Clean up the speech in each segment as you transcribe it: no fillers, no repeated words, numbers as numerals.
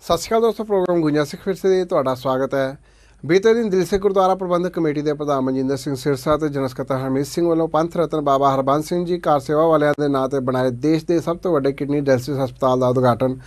सत श्री अकाल दोस्तों, प्रोग्राम गुंजा सिख फिर से ਤੁਹਾਡਾ स्वागत है। बीते दिन दिल सिख गुरुद्वारा प्रबंधक कमेटी के प्रधान मनजिंदर सिंह सिरसा ਤੇ ਜਨਰਲ ਸਕੱਤਰ ਹਰਮੀਤ ਸਿੰਘ ਵੱਲੋਂ ਪੰਥ ਰਤਨ ਬਾਬਾ ਹਰਬੰਸ ਸਿੰਘ ਜੀ ਕਾਰ ਸੇਵਾ ਵਾਲਿਆਂ ਦੇ ਨਾਂ ਤੇ ਬਣਾਏ ਦੇਸ਼ ਦੇ ਸਭ ਤੋਂ ਵੱਡੇ ਕਿਡਨੀ ਡਾਇਲਿਸਿਸ ਹਸਪਤਾਲ ਦਾ ਉਦਘਾਟਨ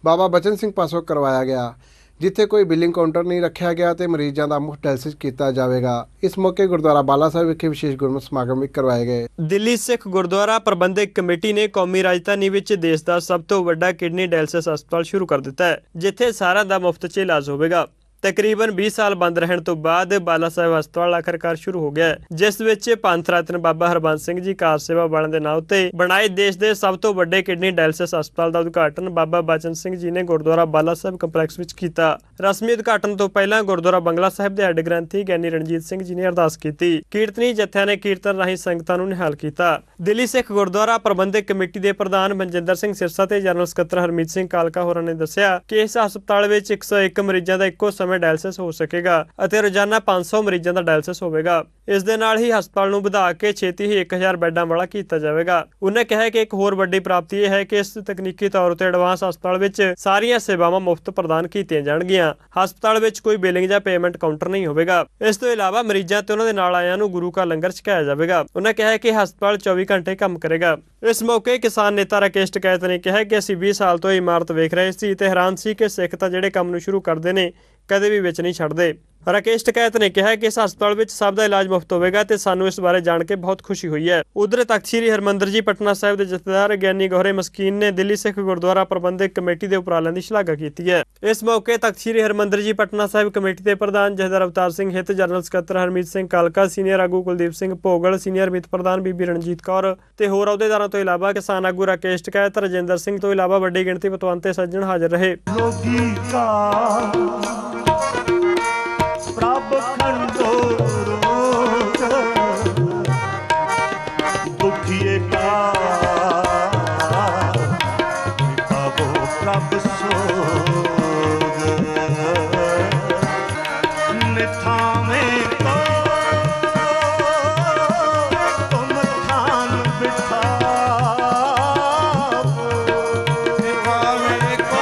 ਬਾਬਾ ਬਚਨ ਸਿੰਘ ਪਾਸੋਂ ਕਰਵਾਇਆ ਗਿਆ, जिथे कोई बिलिंग काउंटर नहीं रखा गया तो मरीजों का मुफ्त डायलिसिस किया जाएगा। इस मौके गुरुद्वारा बाला साहिब विखे विशेष गुरमत समागम भी करवाए गए। दिल्ली सिख गुरुद्वारा प्रबंधक कमेटी ने कौमी राजधानी विच देश का सब तो वड्डा किडनी डायलिसिस हस्पताल शुरू कर दिता है, जिथे सारा दा मुफ्त च इलाज होगा। तकरीबन 20 साल बंद रहने तो बाद बाला साहिब हस्पताल आखिरकार शुरू हो गया है, जिस विच पंथ रत्न बाबा हरबंस सिंह जी कार सेवा वाले के नाम से बनाए देश के सब तो वड्डे किडनी डायलिसिस हस्पताल का उद्घाटन बाबा बचन सिंह जी ने गुरुद्वारा बाला साहिब कंपलैक्स विच कीता। रस्मी उद्घाटन तो पहला गुरुद्वारा बंगला साहिब के हैड ग्रंथी ज्ञानी रणजीत सिंह जी ने अरदास की। कीर्तनी जत्थिਆਂ ने कीर्तन राही संगतां नूं निहाल किया। दिल्ली सिख गुरुद्वारा प्रबंधक कमेटी के प्रधान मनजिंदर सिंह सिरसा ते जनरल सकੱਤਰ हरमीत सिंह कालका होरां ने दस्सिया कि इस हस्पताल विच 101 मरीजों का ਇੱਕੋ ਸਮੇਂ डायलिसिस हो सकेगा ਅਤੇ ਰੋਜ਼ਾਨਾ 500 ਮਰੀਜ਼ਾਂ ਦਾ ਡਾਇਲਿਸਿਸ ਹੋਵੇਗਾ। ਇਸ ਦੇ ਨਾਲ ਹੀ ਹਸਪਤਾਲ ਨੂੰ ਵਧਾ ਕੇ ਛੇਤੀ ਹੀ 1000 ਬੈੱਡਾਂ ਵਾਲਾ ਕੀਤਾ ਜਾਵੇਗਾ। ਉਹਨੇ ਕਿਹਾ ਕਿ ਇੱਕ ਹੋਰ ਵੱਡੀ ਪ੍ਰਾਪਤੀ ਇਹ ਹੈ ਕਿ ਇਸ ਤਕਨੀਕੀ ਤੌਰ ਤੇ ਐਡਵਾਂਸ ਹਸਪਤਾਲ ਵਿੱਚ ਸਾਰੀਆਂ ਸੇਵਾਵਾਂ ਮੁਫਤ ਪ੍ਰਦਾਨ ਕੀਤੀਆਂ ਜਾਣਗੀਆਂ। ਹਸਪਤਾਲ ਵਿੱਚ ਕੋਈ ਬਿਲਿੰਗ ਜਾਂ ਪੇਮੈਂਟ ਕਾਊਂਟਰ ਨਹੀਂ ਹੋਵੇਗਾ। ਇਸ ਤੋਂ ਇਲਾਵਾ ਮਰੀਜ਼ਾਂ ਤੇ ਉਹਨਾਂ ਦੇ ਨਾਲ ਆਇਆਂ ਨੂੰ ਗੁਰੂ ਕਾ ਲੰਗਰ ਛਕਾਇਆ ਜਾਵੇਗਾ। ਉਹਨੇ ਕਿਹਾ ਕਿ ਹਸਪਤਾਲ 24 ਘੰਟੇ ਕੰਮ ਕਰੇਗਾ। ਇਸ ਮੌਕੇ ਕਿਸਾਨ ਨੇਤਾ ਰਾਕੇਸ਼ ਟਕੈਤ ਨੇ ਕਿਹਾ ਕਿ ਅਸੀਂ 20 ਸਾਲ ਤੋਂ ਇਹ ਇਮਾਰਤ ਵੇਖ ਰਹੇ ਸੀ ਤੇ ਹੈਰਾਨ ਸੀ ਕਿ ਸਿੱਖ ਤਾਂ ਜਿਹੜੇ ਕੰਮ ਨੂੰ ਸ਼ੁਰੂ ਕਰਦੇ ਨੇ ਕਦੇ ਵੀ ਵਿੱਚ ਨਹੀਂ ਛੱਡਦੇ। ਰਾਕੇਸ਼ ਟਕੈਤ ਨੇ ਕਿਹਾ ਕਿ ਇਸ ਹਸਪਤਾਲ ਵਿੱਚ ਸਭ ਦਾ ਇਲਾਜ ਮੁਫਤ ਹੋਵੇਗਾ ਤੇ ਸਾਨੂੰ ਇਸ ਬਾਰੇ ਜਾਣ ਕੇ ਬਹੁਤ ਖੁਸ਼ੀ ਹੋਈ ਹੈ। ਉਧਰ ਤਖਤ ਸ੍ਰੀ ਹਰਮੰਦਰ ਜੀ ਪਟਨਾ ਸਾਹਿਬ ਦੇ ਜਥੇਦਾਰ ਗਿਆਨੀ ਗੋਹਰੇ ਮਸਕੀਨ ਨੇ ਦਿੱਲੀ ਸਿੱਖ ਗੁਰਦੁਆਰਾ ਪ੍ਰਬੰਧਕ ਕਮੇਟੀ ਦੇ ਉਪਰਾਲਿਆਂ ਦੀ ਸ਼ਲਾਘਾ ਕੀਤੀ ਹੈ। ਇਸ ਮੌਕੇ ਤਖਤ ਸ੍ਰੀ ਹਰਮੰਦਰ ਜੀ ਪਟਨਾ ਸਾਹਿਬ ਕਮੇਟੀ ਦੇ ਪ੍ਰਧਾਨ ਜਥੇਦਾਰ ਅਵਤਾਰ ਸਿੰਘ ਹਿੱਤ, ਜਨਰਲ ਸਕੱਤਰ ਹਰਮੀਤ ਸਿੰਘ ਕਾਲਕਾ, ਸੀਨੀਅਰ ਆਗੂ ਕੁਲਦੀਪ ਸਿੰਘ ਭੋਗਲ, ਸੀਨੀਅਰ ਮੀਤ ਪ੍ਰਧਾਨ ਬੀਬੀ ਰਣਜੀਤ ਕੌਰ ਤੇ ਹੋਰ ਅਹੁਦੇਦਾਰਾਂ ਤੋਂ ਇਲਾਵਾ ਕਿਸਾਨ ਆਗੂ ਰਾਕੇਸ਼ ਟਕੈਤ, ਰਜਿੰਦਰ ਸਿੰਘ ਤੋਂ ਇਲਾਵਾ ਵੱਡੀ ਗਿਣਤੀ ਪਤਵੰਤ ਤੇ ਸੱਜਣ ਹਾਜ਼ਰ ਰਹੇ। प्रभ खंडो रोग दुखिए का पावो प्रभ सोग निथावे को तुम खान बिठाओ, निथावे को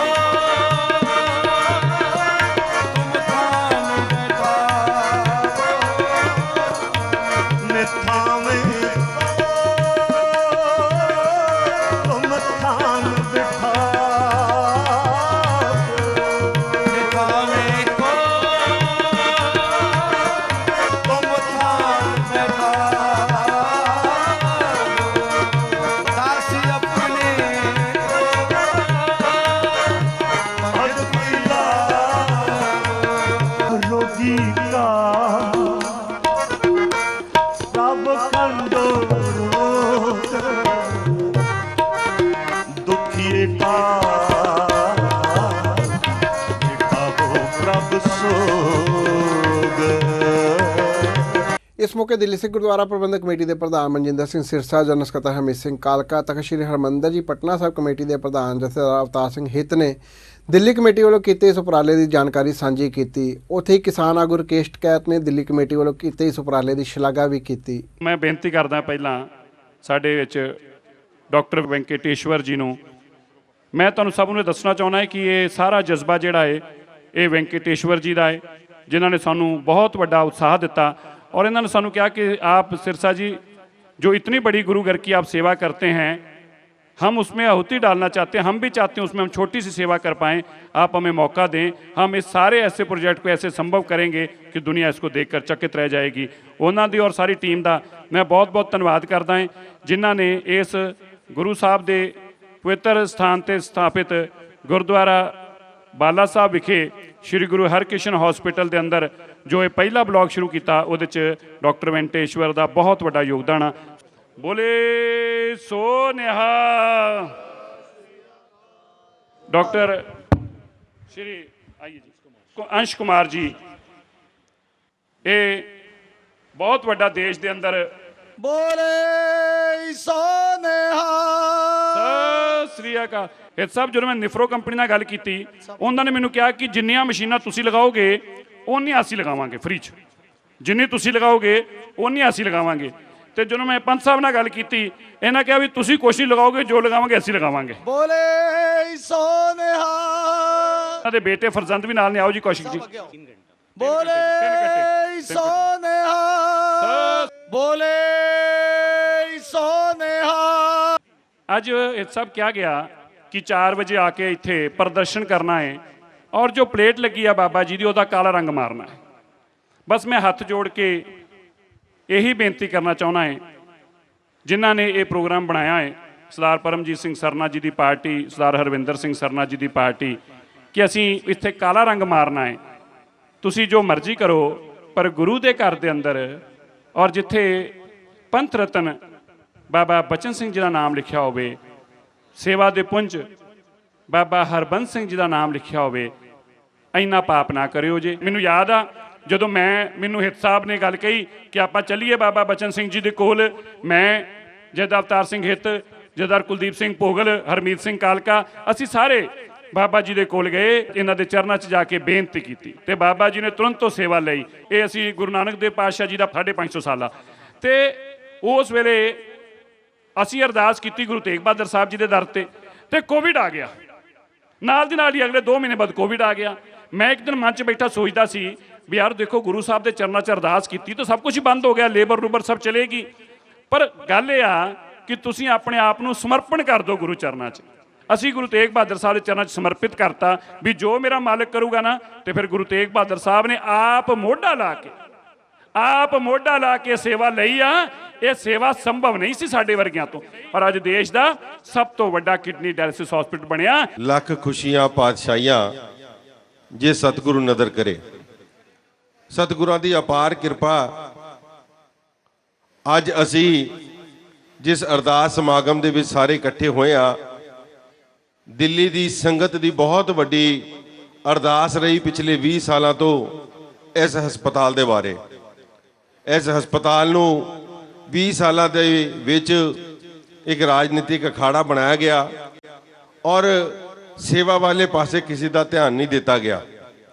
इस मौके दिल्ली सिख गुरुद्वारा प्रबंधक कमेटी के प्रधान मनजिंदर सिंह सिरसा, जनरल सकੱਤਰ हरमीत सिंह कालका, तख्त श्री हरमंदर जी पटना साहिब कमेटी के प्रधान जथेदार अवतार सिंह हित ने दिल्ली कमेटी वालों किए इस उपराले की जानकारी साझी की। उत्थे ही किसान आगू राकेश टकैत ने दिल्ली कमेटी वालों किए इस उपराले की शलाघा भी की। मैं बेनती करदा पहला साडे विच डॉक्टर वेंकटेश्वर जी नूं मैं तुहानूं सब नूं दसना चाहुंदा है कि ये सारा जज्बा जिहड़ा है ये वेंकटेश्वर जी का है, जिन्हां ने सानूं बहुत वड्डा उत्साह दिता और इन्होंने सानू कहा कि आप सिरसा जी जो इतनी बड़ी गुरु घर की आप सेवा करते हैं, हम उसमें आहुति डालना चाहते हैं, हम भी चाहते हैं उसमें हम छोटी सी सेवा कर पाएँ, आप हमें मौका दें, हम इस सारे ऐसे प्रोजेक्ट को ऐसे संभव करेंगे कि दुनिया इसको देखकर चकित रह जाएगी। उन्होंने दी और सारी टीम का मैं बहुत बहुत धन्यवाद करता है जिन्हों ने इस गुरु साहब के पवित्र स्थान पर स्थापित गुरुद्वारा बाला साहब विखे श्री गुरु हरकृष्ण हॉस्पिटल के अंदर जो ये पहला ब्लॉक शुरू किया वो डॉक्टर वेंकटेश्वर का बहुत बड़ा योगदान आ। बोले सो निहा डॉक्टर श्री आइए जी अंश कुमार जी, ये बहुत बड़ा देश के अंदर बोले सो निहा श्री अकाल। ਇਹ ਸਭ ਜਦੋਂ ਮੈਂ ਨਿਫਰੋ ਕੰਪਨੀ ਨਾਲ ਗੱਲ ਕੀਤੀ ਉਹਨਾਂ ਨੇ ਮੈਨੂੰ ਕਿਹਾ ਕਿ ਜਿੰਨੀਆਂ ਮਸ਼ੀਨਾਂ ਤੁਸੀਂ ਲਗਾਓਗੇ ਉਨੀਆਂ ਅਸੀਂ ਲਗਾਵਾਂਗੇ ਫ੍ਰੀ 'ਚ, ਜਿੰਨੀ ਤੁਸੀਂ ਲਗਾਓਗੇ ਉਨੀਆਂ ਅਸੀਂ ਲਗਾਵਾਂਗੇ। ਤੇ ਜਦੋਂ ਮੈਂ ਪੰਚ ਸਾਹਿਬ ਨਾਲ ਗੱਲ ਕੀਤੀ ਇਹਨਾਂ ਕਿਹਾ ਵੀ ਤੁਸੀਂ ਕੁਛ ਨਹੀਂ ਲਗਾਓਗੇ, ਜੋ ਲਗਾਵਾਂਗੇ ਅਸੀਂ ਲਗਾਵਾਂਗੇ। ਬੋਲੇ ਸੋਨਿਹਾ ਉਹਨਾਂ ਦੇ ਬੇਟੇ ਫਰਜ਼ੰਦ ਵੀ ਨਾਲ ਨੇ। ਆਓ ਜੀ ਕੌਸ਼ਿਕ ਜੀ। बोले सोनेहा बोले सोनेहा। ਅੱਜ ਇਹ ਸਭ ਕਿਹਾ ਗਿਆ ਕਿ 4 ਵਜੇ ਆ ਕੇ ਇੱਥੇ ਪ੍ਰਦਰਸ਼ਨ ਕਰਨਾ ਹੈ ਔਰ ਜੋ ਪਲੇਟ ਲੱਗੀ ਆ ਬਾਬਾ ਜੀ ਦੀ ਉਹਦਾ ਕਾਲਾ ਰੰਗ ਮਾਰਨਾ ਹੈ। ਬਸ ਮੈਂ ਹੱਥ ਜੋੜ ਕੇ ਇਹੀ ਬੇਨਤੀ ਕਰਨਾ ਚਾਹੁੰਦਾ ਹੈ ਜਿਨ੍ਹਾਂ ਨੇ ਇਹ ਪ੍ਰੋਗਰਾਮ ਬਣਾਇਆ ਹੈ, ਸਰਦਾਰ ਪਰਮਜੀਤ ਸਿੰਘ ਸਰਨਾ ਜੀ ਦੀ ਪਾਰਟੀ, ਸਰਦਾਰ ਹਰਵਿੰਦਰ ਸਿੰਘ ਸਰਨਾ ਜੀ ਦੀ ਪਾਰਟੀ, ਕਿ ਅਸੀਂ ਇੱਥੇ ਕਾਲਾ ਰੰਗ ਮਾਰਨਾ ਹੈ। ਤੁਸੀਂ ਜੋ ਮਰਜ਼ੀ ਕਰੋ, ਪਰ ਗੁਰੂ ਦੇ ਘਰ ਦੇ ਅੰਦਰ ਔਰ ਜਿੱਥੇ ਪੰਥ ਰਤਨ ਬਾਬਾ ਬਚਨ ਸਿੰਘ ਜੀ ਦਾ ਨਾਮ ਲਿਖਿਆ ਹੋਵੇ, ਸੇਵਾ ਦੇ ਪੁੰਜ ਬਾਬਾ ਹਰਬੰਸ ਸਿੰਘ ਜੀ ਦਾ ਨਾਮ ਲਿਖਿਆ ਹੋਵੇ, ਇੰਨਾ ਪਾਪ ਨਾ ਕਰਿਓ ਜੀ। ਮੈਨੂੰ ਯਾਦ ਆ ਜਦੋਂ ਮੈਨੂੰ ਹਿੱਤ ਸਾਹਿਬ ਨੇ ਗੱਲ ਕਹੀ ਕਿ ਆਪਾਂ ਚੱਲੀਏ ਬਾਬਾ ਬਚਨ ਸਿੰਘ ਜੀ ਦੇ ਕੋਲ, ਮੈਂ ਜਥੇਦਾਰ ਅਵਤਾਰ ਸਿੰਘ ਹਿੱਤ, ਜਥੇਦਾਰ ਕੁਲਦੀਪ ਸਿੰਘ ਭੋਗਲ, ਹਰਮੀਤ ਸਿੰਘ ਕਾਲਕਾ, ਅਸੀਂ ਸਾਰੇ ਬਾਬਾ ਜੀ ਦੇ ਕੋਲ ਗਏ, ਇਹਨਾਂ ਦੇ ਚਰਨਾਂ 'ਚ ਜਾ ਕੇ ਬੇਨਤੀ ਕੀਤੀ ਤੇ ਬਾਬਾ ਜੀ ਨੇ ਤੁਰੰਤ ਤੋਂ ਸੇਵਾ ਲਈ। ਇਹ ਅਸੀਂ ਗੁਰੂ ਨਾਨਕ ਦੇਵ ਪਾਤਸ਼ਾਹ ਜੀ ਦਾ 550 ਸਾਲਾ, ਤੇ ਉਸ ਵੇਲੇ ਅਸੀਂ ਅਰਦਾਸ ਕੀਤੀ ਗੁਰੂ ਤੇਗ ਬਹਾਦਰ ਸਾਹਿਬ ਜੀ ਦੇ ਦਰ ਤੇ ਕੋਵਿਡ ਆ ਗਿਆ। ਨਾਲ ਦੀ ਨਾਲ ਹੀ ਅਗਲੇ 2 ਮਹੀਨੇ ਬਾਅਦ ਕੋਵਿਡ ਆ ਗਿਆ। ਮੈਂ ਇੱਕ ਦਿਨ ਮਨ 'ਚ ਬੈਠਾ ਸੋਚਦਾ ਸੀ ਵੀ ਯਾਰ ਦੇਖੋ, ਗੁਰੂ ਸਾਹਿਬ ਦੇ ਚਰਨਾਂ 'ਚ ਅਰਦਾਸ ਕੀਤੀ ਤਾਂ ਸਭ ਕੁਝ ਹੀ ਬੰਦ ਹੋ ਗਿਆ, ਲੇਬਰ ਲੂਬਰ ਸਭ ਚਲੇਗੀ, ਪਰ ਗੱਲ ਇਹ ਆ ਕਿ ਤੁਸੀਂ ਆਪਣੇ ਆਪ ਨੂੰ ਸਮਰਪਣ ਕਰ ਦਿਓ ਗੁਰੂ ਚਰਨਾਂ 'ਚ। ਅਸੀਂ ਗੁਰੂ ਤੇਗ ਬਹਾਦਰ ਸਾਹਿਬ ਦੇ ਚਰਨਾਂ 'ਚ ਸਮਰਪਿਤ ਕਰਤਾ ਵੀ ਜੋ ਮੇਰਾ ਮਾਲਕ ਕਰੂਗਾ ਨਾ, ਤੇ ਫਿਰ ਗੁਰੂ ਤੇਗ ਬਹਾਦਰ ਸਾਹਿਬ ਨੇ ਆਪ ਮੋਢਾ ਲਾ ਕੇ ਸੇਵਾ ਲਈ ਆ। ਇਹ ਸੇਵਾ ਸੰਭਵ ਨਹੀਂ ਸੀ ਸਾਡੇ ਵਰਗਿਆਂ ਤੋਂ, ਔਰ ਅੱਜ ਦੇਸ਼ ਦਾ ਸਭ ਤੋਂ ਵੱਡਾ ਕਿਡਨੀ ਡਾਇਲਿਸਿਸ ਹਸਪੀਟਲ ਬਣਿਆ। ਲੱਖ ਖੁਸ਼ੀਆਂ ਪਾਤਸ਼ਾਹੀਆਂ ਜੇ ਸਤਿਗੁਰੂ ਨਦਰ ਕਰੇ। ਸਤਿਗੁਰਾਂ ਦੀ ਅਪਾਰ ਕਿਰਪਾ, ਅੱਜ ਅਸੀਂ ਜਿਸ ਅਰਦਾਸ ਸਮਾਗਮ ਦੇ ਵਿੱਚ ਸਾਰੇ ਇਕੱਠੇ ਹੋਏ ਆ, ਦਿੱਲੀ ਦੀ ਸੰਗਤ ਦੀ ਬਹੁਤ ਵੱਡੀ ਅਰਦਾਸ ਰਹੀ ਪਿਛਲੇ 20 ਸਾਲਾਂ ਤੋਂ ਇਸ ਹਸਪਤਾਲ ਦੇ ਬਾਰੇ। ਇਸ ਹਸਪਤਾਲ ਨੂੰ 20 ਸਾਲਾਂ ਦੇ ਵਿੱਚ ਇੱਕ ਰਾਜਨੀਤਿਕ ਅਖਾੜਾ ਬਣਾਇਆ ਗਿਆ ਔਰ ਸੇਵਾ ਵਾਲੇ ਪਾਸੇ ਕਿਸੇ ਦਾ ਧਿਆਨ ਨਹੀਂ ਦਿੱਤਾ ਗਿਆ।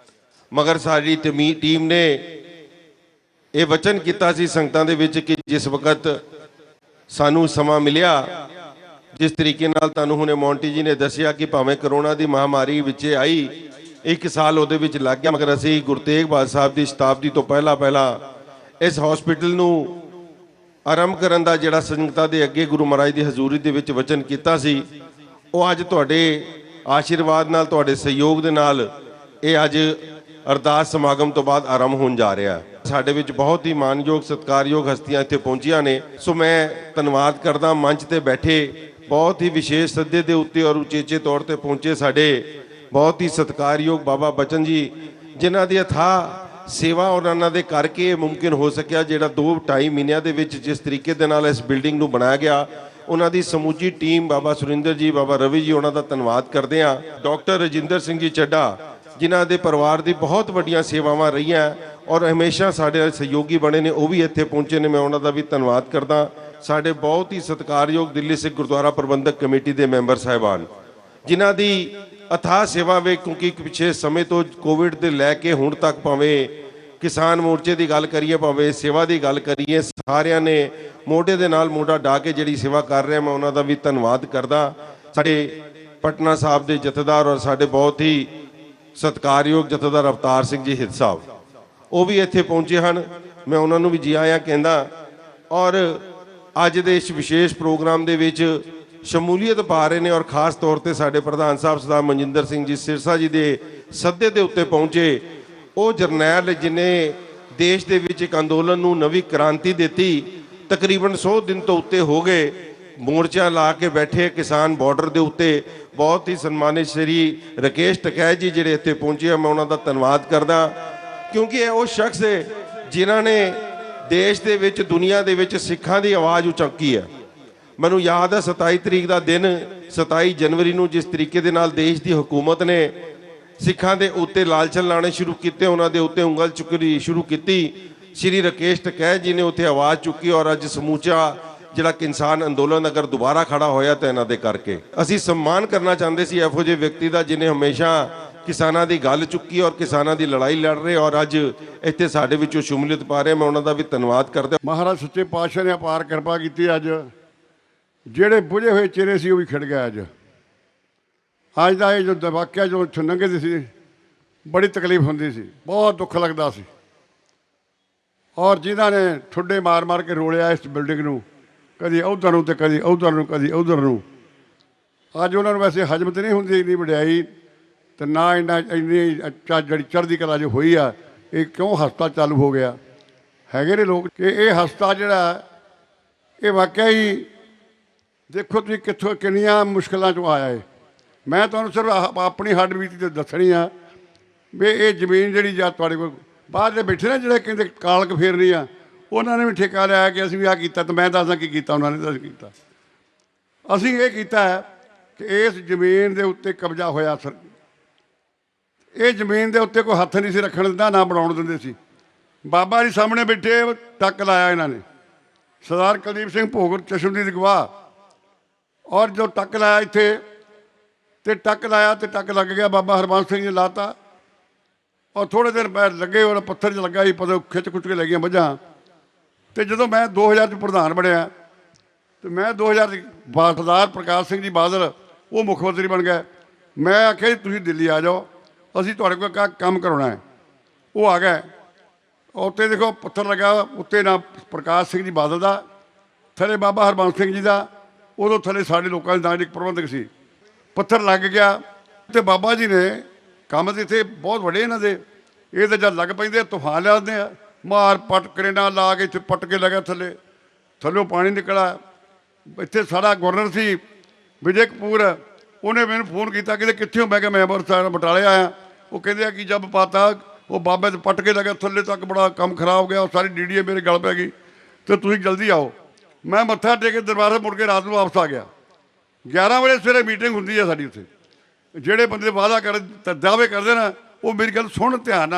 ਮਗਰ ਸਾਡੀ ਟੀਮ ਨੇ ਇਹ ਵਚਨ ਕੀਤਾ ਸੀ ਸੰਗਤਾਂ ਦੇ ਵਿੱਚ ਕਿ ਜਿਸ ਵਕਤ ਸਾਨੂੰ ਸਮਾਂ ਮਿਲਿਆ, ਜਿਸ ਤਰੀਕੇ ਨਾਲ ਤੁਹਾਨੂੰ ਹੁਣੇ ਮੌਂਟੀ ਜੀ ਨੇ ਦੱਸਿਆ ਕਿ ਭਾਵੇਂ ਕਰੋਨਾ ਦੀ ਮਹਾਮਾਰੀ ਵਿੱਚ ਆਈ, 1 ਸਾਲ ਉਹਦੇ ਵਿੱਚ ਲੱਗ ਗਿਆ, ਮਗਰ ਅਸੀਂ ਗੁਰੂ ਤੇਗ ਬਹਾਦਰ ਸਾਹਿਬ ਦੀ ਸ਼ਤਾਬਦੀ ਤੋਂ ਪਹਿਲਾਂ ਇਸ ਹਸਪੀਟਲ ਨੂੰ ਆਰੰਭ ਕਰਨ ਦਾ ਜਿਹੜਾ ਸੰਗਤਾਂ ਦੇ ਅੱਗੇ ਗੁਰੂ ਮਹਾਰਾਜ ਦੀ ਹਜ਼ੂਰੀ ਦੇ ਵਿੱਚ ਵਚਨ ਕੀਤਾ ਸੀ, ਉਹ ਅੱਜ ਤੁਹਾਡੇ ਆਸ਼ੀਰਵਾਦ ਨਾਲ, ਤੁਹਾਡੇ ਸਹਿਯੋਗ ਦੇ ਨਾਲ ਇਹ ਅੱਜ ਅਰਦਾਸ ਸਮਾਗਮ ਤੋਂ ਬਾਅਦ ਆਰੰਭ ਹੋਣ ਜਾ ਰਿਹਾ। ਸਾਡੇ ਵਿੱਚ ਬਹੁਤ ਹੀ ਮਾਨਯੋਗ ਸਤਿਕਾਰਯੋਗ ਹਸਤੀਆਂ ਇੱਥੇ ਪਹੁੰਚੀਆਂ ਨੇ, ਸੋ ਮੈਂ ਧੰਨਵਾਦ ਕਰਦਾ ਮੰਚ ਤੇ ਬੈਠੇ ਬਹੁਤ ਹੀ ਵਿਸ਼ੇਸ਼ ਸੱਦੇ ਦੇ ਉੱਤੇ ਔਰ ਉਚੇਚੇ ਤੌਰ ਤੇ ਪਹੁੰਚੇ ਸਾਡੇ ਬਹੁਤ ਹੀ ਸਤਿਕਾਰਯੋਗ ਬਾਬਾ ਬਚਨ ਜੀ, ਜਿਨ੍ਹਾਂ ਦੀ ਅਥਾਹ ਸੇਵਾ ਉਹਨਾਂ ਦੇ ਕਰਕੇ ਇਹ ਮੁਮਕਿਨ ਹੋ ਸਕਿਆ। ਜਿਹੜਾ 2-2.5 ਮਹੀਨਿਆਂ ਦੇ ਵਿੱਚ ਜਿਸ ਤਰੀਕੇ ਦੇ ਨਾਲ ਇਸ ਬਿਲਡਿੰਗ ਨੂੰ ਬਣਾਇਆ ਗਿਆ, ਉਹਨਾਂ ਦੀ ਸਮੁੱਚੀ ਟੀਮ, ਬਾਬਾ ਸੁਰਿੰਦਰ ਜੀ, ਬਾਬਾ ਰਵੀ ਜੀ, ਉਹਨਾਂ ਦਾ ਧੰਨਵਾਦ ਕਰਦੇ ਹਾਂ। ਡਾਕਟਰ ਰਜਿੰਦਰ ਸਿੰਘ ਜੀ ਚੱਡਾ, ਜਿਨ੍ਹਾਂ ਦੇ ਪਰਿਵਾਰ ਦੀ ਬਹੁਤ ਵੱਡੀਆਂ ਸੇਵਾਵਾਂ ਰਹੀਆਂ ਔਰ ਹਮੇਸ਼ਾ ਸਾਡੇ ਸਹਿਯੋਗੀ ਬਣੇ ਨੇ, ਉਹ ਵੀ ਇੱਥੇ ਪਹੁੰਚੇ ਨੇ, ਮੈਂ ਉਹਨਾਂ ਦਾ ਵੀ ਧੰਨਵਾਦ ਕਰਦਾ। ਸਾਡੇ ਬਹੁਤ ਹੀ ਸਤਿਕਾਰਯੋਗ ਦਿੱਲੀ ਸਿੱਖ ਗੁਰਦੁਆਰਾ ਪ੍ਰਬੰਧਕ ਕਮੇਟੀ ਦੇ ਮੈਂਬਰ ਸਾਹਿਬਾਨ, ਜਿਨ੍ਹਾਂ ਦੀ ਅਥਾਹ ਸੇਵਾ ਵੇ, ਕਿਉਂਕਿ ਪਿਛੇ ਸਮੇਂ ਤੋਂ ਕੋਵਿਡ ਦੇ ਲੈ ਕੇ ਹੁਣ ਤੱਕ, ਭਾਵੇਂ ਕਿਸਾਨ ਮੋਰਚੇ ਦੀ ਗੱਲ ਕਰੀਏ, ਭਾਵੇਂ ਸੇਵਾ ਦੀ ਗੱਲ ਕਰੀਏ, ਸਾਰਿਆਂ ਨੇ ਮੋਢੇ ਦੇ ਨਾਲ ਮੋਢਾ ਢਾ ਕੇ ਜਿਹੜੀ ਸੇਵਾ ਕਰ ਰਹੇ, ਮੈਂ ਉਹਨਾਂ ਦਾ ਵੀ ਧੰਨਵਾਦ ਕਰਦਾ। ਸਾਡੇ ਪਟਨਾ ਸਾਹਿਬ ਦੇ ਜਥੇਦਾਰ ਔਰ ਸਾਡੇ ਬਹੁਤ ਹੀ ਸਤਿਕਾਰਯੋਗ ਜਥੇਦਾਰ ਅਵਤਾਰ ਸਿੰਘ ਜੀ ਹਿੱਤ ਸਾਹਿਬ, ਉਹ ਵੀ ਇੱਥੇ ਪਹੁੰਚੇ ਹਨ, ਮੈਂ ਉਹਨਾਂ ਨੂੰ ਵੀ ਜੀ ਆਇਆਂ ਕਹਿੰਦਾ। ਔਰ ਅੱਜ ਦੇ ਇਸ ਵਿਸ਼ੇਸ਼ ਪ੍ਰੋਗਰਾਮ ਦੇ ਵਿੱਚ ਸ਼ਮੂਲੀਅਤ ਪਾ ਰਹੇ ਨੇ ਔਰ ਖਾਸ ਤੌਰ ਤੇ ਸਾਡੇ ਪ੍ਰਧਾਨ ਸਾਹਿਬ ਸਰਦਾਰ ਮਨਜਿੰਦਰ ਸਿੰਘ ਜੀ ਸਿਰਸਾ ਜੀ ਦੇ ਸੱਦੇ ਦੇ ਉੱਤੇ ਪਹੁੰਚੇ, ਉਹ ਜਰਨੈਲ ਜਿਨੇ ਦੇਸ਼ ਦੇ ਵਿੱਚ ਇੱਕ ਅੰਦੋਲਨ ਨੂੰ ਨਵੀਂ ਕ੍ਰਾਂਤੀ ਦਿੱਤੀ। ਤਕਰੀਬਨ 100 ਦਿਨ ਤੋਂ ਉੱਤੇ ਹੋ ਗਏ ਮੋਰਚਾ ਲਾ ਕੇ ਬੈਠੇ ਕਿਸਾਨ ਬਾਰਡਰ ਦੇ ਉੱਤੇ। ਬਹੁਤ ਹੀ ਸਨਮਾਨਿਤ ਸ਼੍ਰੀ ਰਕੇਸ਼ ਟਕੈਤ ਜੀ ਜਿਹੜੇ ਇੱਥੇ ਪਹੁੰਚੇ ਆ, ਮੈਂ ਉਹਨਾਂ ਦਾ ਧੰਨਵਾਦ ਕਰਦਾ, ਕਿਉਂਕਿ ਇਹ ਉਹ ਸ਼ਖਸ ਹੈ ਜਿਨ੍ਹਾਂ ਨੇ ਦੇਸ਼ ਦੇ ਵਿੱਚ, ਦੁਨੀਆ ਦੇ ਵਿੱਚ ਸਿੱਖਾਂ ਦੀ ਆਵਾਜ਼ ਉਚਾਕੀ ਹੈ। ਮੈਨੂੰ ਯਾਦ ਹੈ 27 ਤਰੀਕ ਦਾ ਦਿਨ, 27 ਜਨਵਰੀ ਨੂੰ, ਜਿਸ ਤਰੀਕੇ ਦੇ ਨਾਲ ਦੇਸ਼ ਦੀ ਹਕੂਮਤ ਨੇ ਸਿੱਖਾਂ ਦੇ ਉੱਤੇ ਲਾਲਚਨ ਲਾਣੇ ਸ਼ੁਰੂ ਕੀਤੇ, ਉਹਨਾਂ ਦੇ ਉੱਤੇ ਉਂਗਲ ਚੁੱਕਣੀ ਸ਼ੁਰੂ ਕੀਤੀ। ਸ਼੍ਰੀ ਰਕੇਸ਼ ਟਕੈਤ ਜੀ ਨੇ ਉੱਥੇ ਆਵਾਜ਼ ਚੁੱਕੀ ਔਰ ਅੱਜ ਸਮੂਚਾ ਜਿਹੜਾ ਕਿਸਾਨ ਅੰਦੋਲਨ ਅਗਰ ਦੁਬਾਰਾ ਖੜਾ ਹੋਇਆ ਤਾਂ ਇਹਨਾਂ ਦੇ ਕਰਕੇ। ਅਸੀਂ ਸਨਮਾਨ ਕਰਨਾ ਚਾਹੁੰਦੇ ਸੀ ਇਹੋ ਜਿਹੇ ਵਿਅਕਤੀ ਦਾ, ਜਿਨੇ ਹਮੇਸ਼ਾ ਕਿਸਾਨਾਂ ਦੀ ਗੱਲ ਚੁੱਕੀ ਔਰ ਕਿਸਾਨਾਂ ਦੀ ਲੜਾਈ ਲੜ ਰਹੇ ਔਰ ਅੱਜ ਇੱਥੇ ਸਾਡੇ ਵਿੱਚੋਂ ਸ਼ਮੂਲੀਅਤ ਪਾ ਰਹੇ। ਮੈਂ ਉਹਨਾਂ ਦਾ ਵੀ ਧੰਨਵਾਦ ਕਰਦਾ। ਮਹਾਰਾਜ ਸੱਚੇ ਪਾਤਸ਼ਾਹ ਨੇ ਅਪਾਰ ਕਿਰਪਾ ਕੀਤੀ। ਅੱਜ ਜਿਹੜੇ ਬੁਝੇ ਹੋਏ ਚਿਹਰੇ ਸੀ ਉਹ ਵੀ ਖਿੜ ਗਏ। ਅੱਜ ਦਾ ਇਹ ਜੋ ਵਾਕਿਆ ਜੋ ਲੰਘੇ ਸੀ, ਬੜੀ ਤਕਲੀਫ ਹੁੰਦੀ ਸੀ, ਬਹੁਤ ਦੁੱਖ ਲੱਗਦਾ ਸੀ। ਔਰ ਜਿਨ੍ਹਾਂ ਨੇ ਠੁੱਡੇ ਮਾਰ ਮਾਰ ਕੇ ਰੋਲਿਆ ਇਸ ਬਿਲਡਿੰਗ ਨੂੰ, ਕਦੀ ਉੱਧਰ ਨੂੰ ਤੇ ਕਦੀ ਉੱਧਰ ਨੂੰ, ਕਦੀ ਉੱਧਰ ਨੂੰ, ਅੱਜ ਉਹਨਾਂ ਨੂੰ ਵੈਸੇ ਹਜਮ ਤੇ ਨਹੀਂ ਹੁੰਦੀ ਇੰਨੀ ਵਡਿਆਈ, ਤੇ ਨਾ ਇੰਨੀ ਜਿਹੜੀ ਚੜ੍ਹਦੀ ਕਲਾ ਜੋ ਹੋਈ ਆ, ਇਹ ਕਿਉਂ ਹਸਪਤਾਲ ਚਾਲੂ ਹੋ ਗਿਆ। ਹੈਗੇ ਨੇ ਲੋਕ ਕਿ ਇਹ ਹਸਪਤਾਲ ਜਿਹੜਾ ਇਹ ਵਾਕਿਆ ਹੀ ਦੇਖੋ ਤੁਸੀਂ ਕਿੱਥੋਂ ਕਿੰਨੀਆਂ ਮੁਸ਼ਕਿਲਾਂ 'ਚੋਂ ਆਇਆ ਹੈ। ਮੈਂ ਤੁਹਾਨੂੰ ਸਿਰਫ ਆਪਣੀ ਹੱਡ ਬੀਤੀ ਤੇ ਦੱਸਣੀ ਆ ਵੀ ਇਹ ਜ਼ਮੀਨ ਜਿਹੜੀ ਜਾਂ ਤੁਹਾਡੇ ਕੋਲ ਬਾਹਰ ਦੇ ਬੈਠੇ ਨਾ ਜਿਹੜੇ ਕਹਿੰਦੇ ਕਾਲਕ ਫੇਰਨੀ ਆ, ਉਹਨਾਂ ਨੇ ਵੀ ਠੇਕਾ ਲਿਆ ਕਿ ਅਸੀਂ ਵੀ ਆਹ ਕੀਤਾ, ਤੇ ਮੈਂ ਦੱਸਦਾ ਕੀ ਕੀਤਾ ਉਹਨਾਂ ਨੇ। ਤਾਂ ਕੀਤਾ ਅਸੀਂ ਇਹ ਕੀਤਾ ਕਿ ਇਸ ਜ਼ਮੀਨ ਦੇ ਉੱਤੇ ਕਬਜ਼ਾ ਹੋਇਆ। ਇਹ ਜ਼ਮੀਨ ਦੇ ਉੱਤੇ ਕੋਈ ਹੱਥ ਨਹੀਂ ਸੀ ਰੱਖਣ ਦਿੰਦਾ, ਨਾ ਬਣਾਉਣ ਦਿੰਦੇ ਸੀ। ਬਾਬਾ ਜੀ ਸਾਹਮਣੇ ਬੈਠੇ ਟੱਕ ਲਾਇਆ ਇਹਨਾਂ ਨੇ, ਸਰਦਾਰ ਕੁਲਦੀਪ ਸਿੰਘ ਭੋਗਰ ਚਸ਼ਮਦੀਦ ਗਵਾਹ। ਔਰ ਜੋ ਟੱਕ ਲਾਇਆ ਇੱਥੇ ਤੇ ਟੱਕ ਲਾਇਆ ਤੇ ਟੱਕ ਲੱਗ ਗਿਆ, ਬਾਬਾ ਹਰਬੰਸ ਸਿੰਘ ਨੇ ਲਾਤਾ। ਔਰ ਥੋੜ੍ਹੇ ਦਿਨ ਪੈਰ ਲੱਗੇ, ਉਹ ਪੱਥਰ 'ਚ ਲੱਗਾ ਸੀ, ਪਤਾ ਖਿੱਚ ਖੁੱਚ ਕੇ ਲੈ ਗਈਆਂ ਮੱਝਾਂ। ਤੇ ਜਦੋਂ ਮੈਂ 2000 'ਚ ਪ੍ਰਧਾਨ ਬਣਿਆ ਤੇ ਮੈਂ 2000 ਸਰਦਾਰ ਪ੍ਰਕਾਸ਼ ਸਿੰਘ ਜੀ ਬਾਦਲ ਉਹ ਮੁੱਖ ਮੰਤਰੀ ਬਣ ਗਏ। ਮੈਂ ਆਖਿਆ ਜੀ ਤੁਸੀਂ ਦਿੱਲੀ ਆ ਜਾਓ, ਅਸੀਂ ਤੁਹਾਡੇ ਕੋਲ ਕੰਮ ਕਰਾਉਣਾ ਹੈ। ਉਹ ਆ ਗਏ। ਉੱਤੇ ਦੇਖੋ ਪੱਥਰ ਲੱਗਾ, ਉੱਤੇ ਨਾ ਪ੍ਰਕਾਸ਼ ਸਿੰਘ ਜੀ ਬਾਦਲ ਦਾ, ਥੱਲੇ ਬਾਬਾ ਹਰਬੰਸ ਸਿੰਘ ਜੀ ਦਾ, ਉਦੋਂ ਥੱਲੇ ਸਾਡੇ ਲੋਕਾਂ ਦੇ ਨਾਂ ਇੱਕ ਪ੍ਰਬੰਧਕ ਸੀ। ਪੱਥਰ ਲੱਗ ਗਿਆ ਤੇ ਬਾਬਾ ਜੀ ਨੇ ਕੰਮ ਤੇ ਇੱਥੇ ਬਹੁਤ ਵੱਡੇ ਇਹਨਾਂ ਦੇ, ਇਹ ਤਾਂ ਜਦ ਲੱਗ ਪੈਂਦੇ ਤੂਫਾਨ ਲਿਆ ਦਿੰਦੇ ਆ, ਮਾਰ ਪੱਟ ਕਰੇਨਾ ਲਾ ਕੇ ਇੱਥੇ ਪੱਟ ਕੇ ਲੱਗਾ, ਥੱਲਿਓਂ ਪਾਣੀ ਨਿਕਲਾ। ਇੱਥੇ ਸਾਡਾ ਗਵਰਨਰ ਸੀ ਵਿਜੇ ਕਪੂਰ, ਉਹਨੇ ਮੈਨੂੰ ਫੋਨ ਕੀਤਾ ਕਿ ਕਿੱਥੇ ਹੋ? ਮੈਂ ਕਿਹਾ ਮੈਂ ਅੰਮ੍ਰਿਤਸਰ ਬਟਾਲੇ ਆਇਆ। ਉਹ ਕਹਿੰਦੇ ਆ ਕਿ ਜਬ ਪਾਤਾ ਉਹ ਬਾਬੇ ਤੇ ਪੱਟ ਕੇ ਲੱਗਾ ਥੱਲੇ ਤੱਕ, ਬੜਾ ਕੰਮ ਖਰਾਬ ਹੋ ਗਿਆ, ਉਹ ਸਾਰੀ ਡੀਡੀਏ ਮੇਰੇ ਗਲ ਪੈ ਗਈ ਤੇ ਤੁਸੀਂ ਜਲਦੀ ਆਓ। ਮੈਂ ਮੱਥਾ ਟੇਕ ਕੇ ਦਰਬਾਰ ਮੁੜ ਕੇ ਰਾਤ ਨੂੰ ਵਾਪਸ ਆ ਗਿਆ। 11 ਵਜੇ ਸਵੇਰੇ ਮੀਟਿੰਗ ਹੁੰਦੀ ਹੈ ਸਾਡੀ ਉੱਥੇ। ਜਿਹੜੇ ਬੰਦੇ ਵਾਅਦਾ ਕਰ ਦਾਅਵੇ ਕਰਦੇ ਨਾ, ਉਹ ਮੇਰੀ ਗੱਲ ਸੁਣ ਧਿਆਨ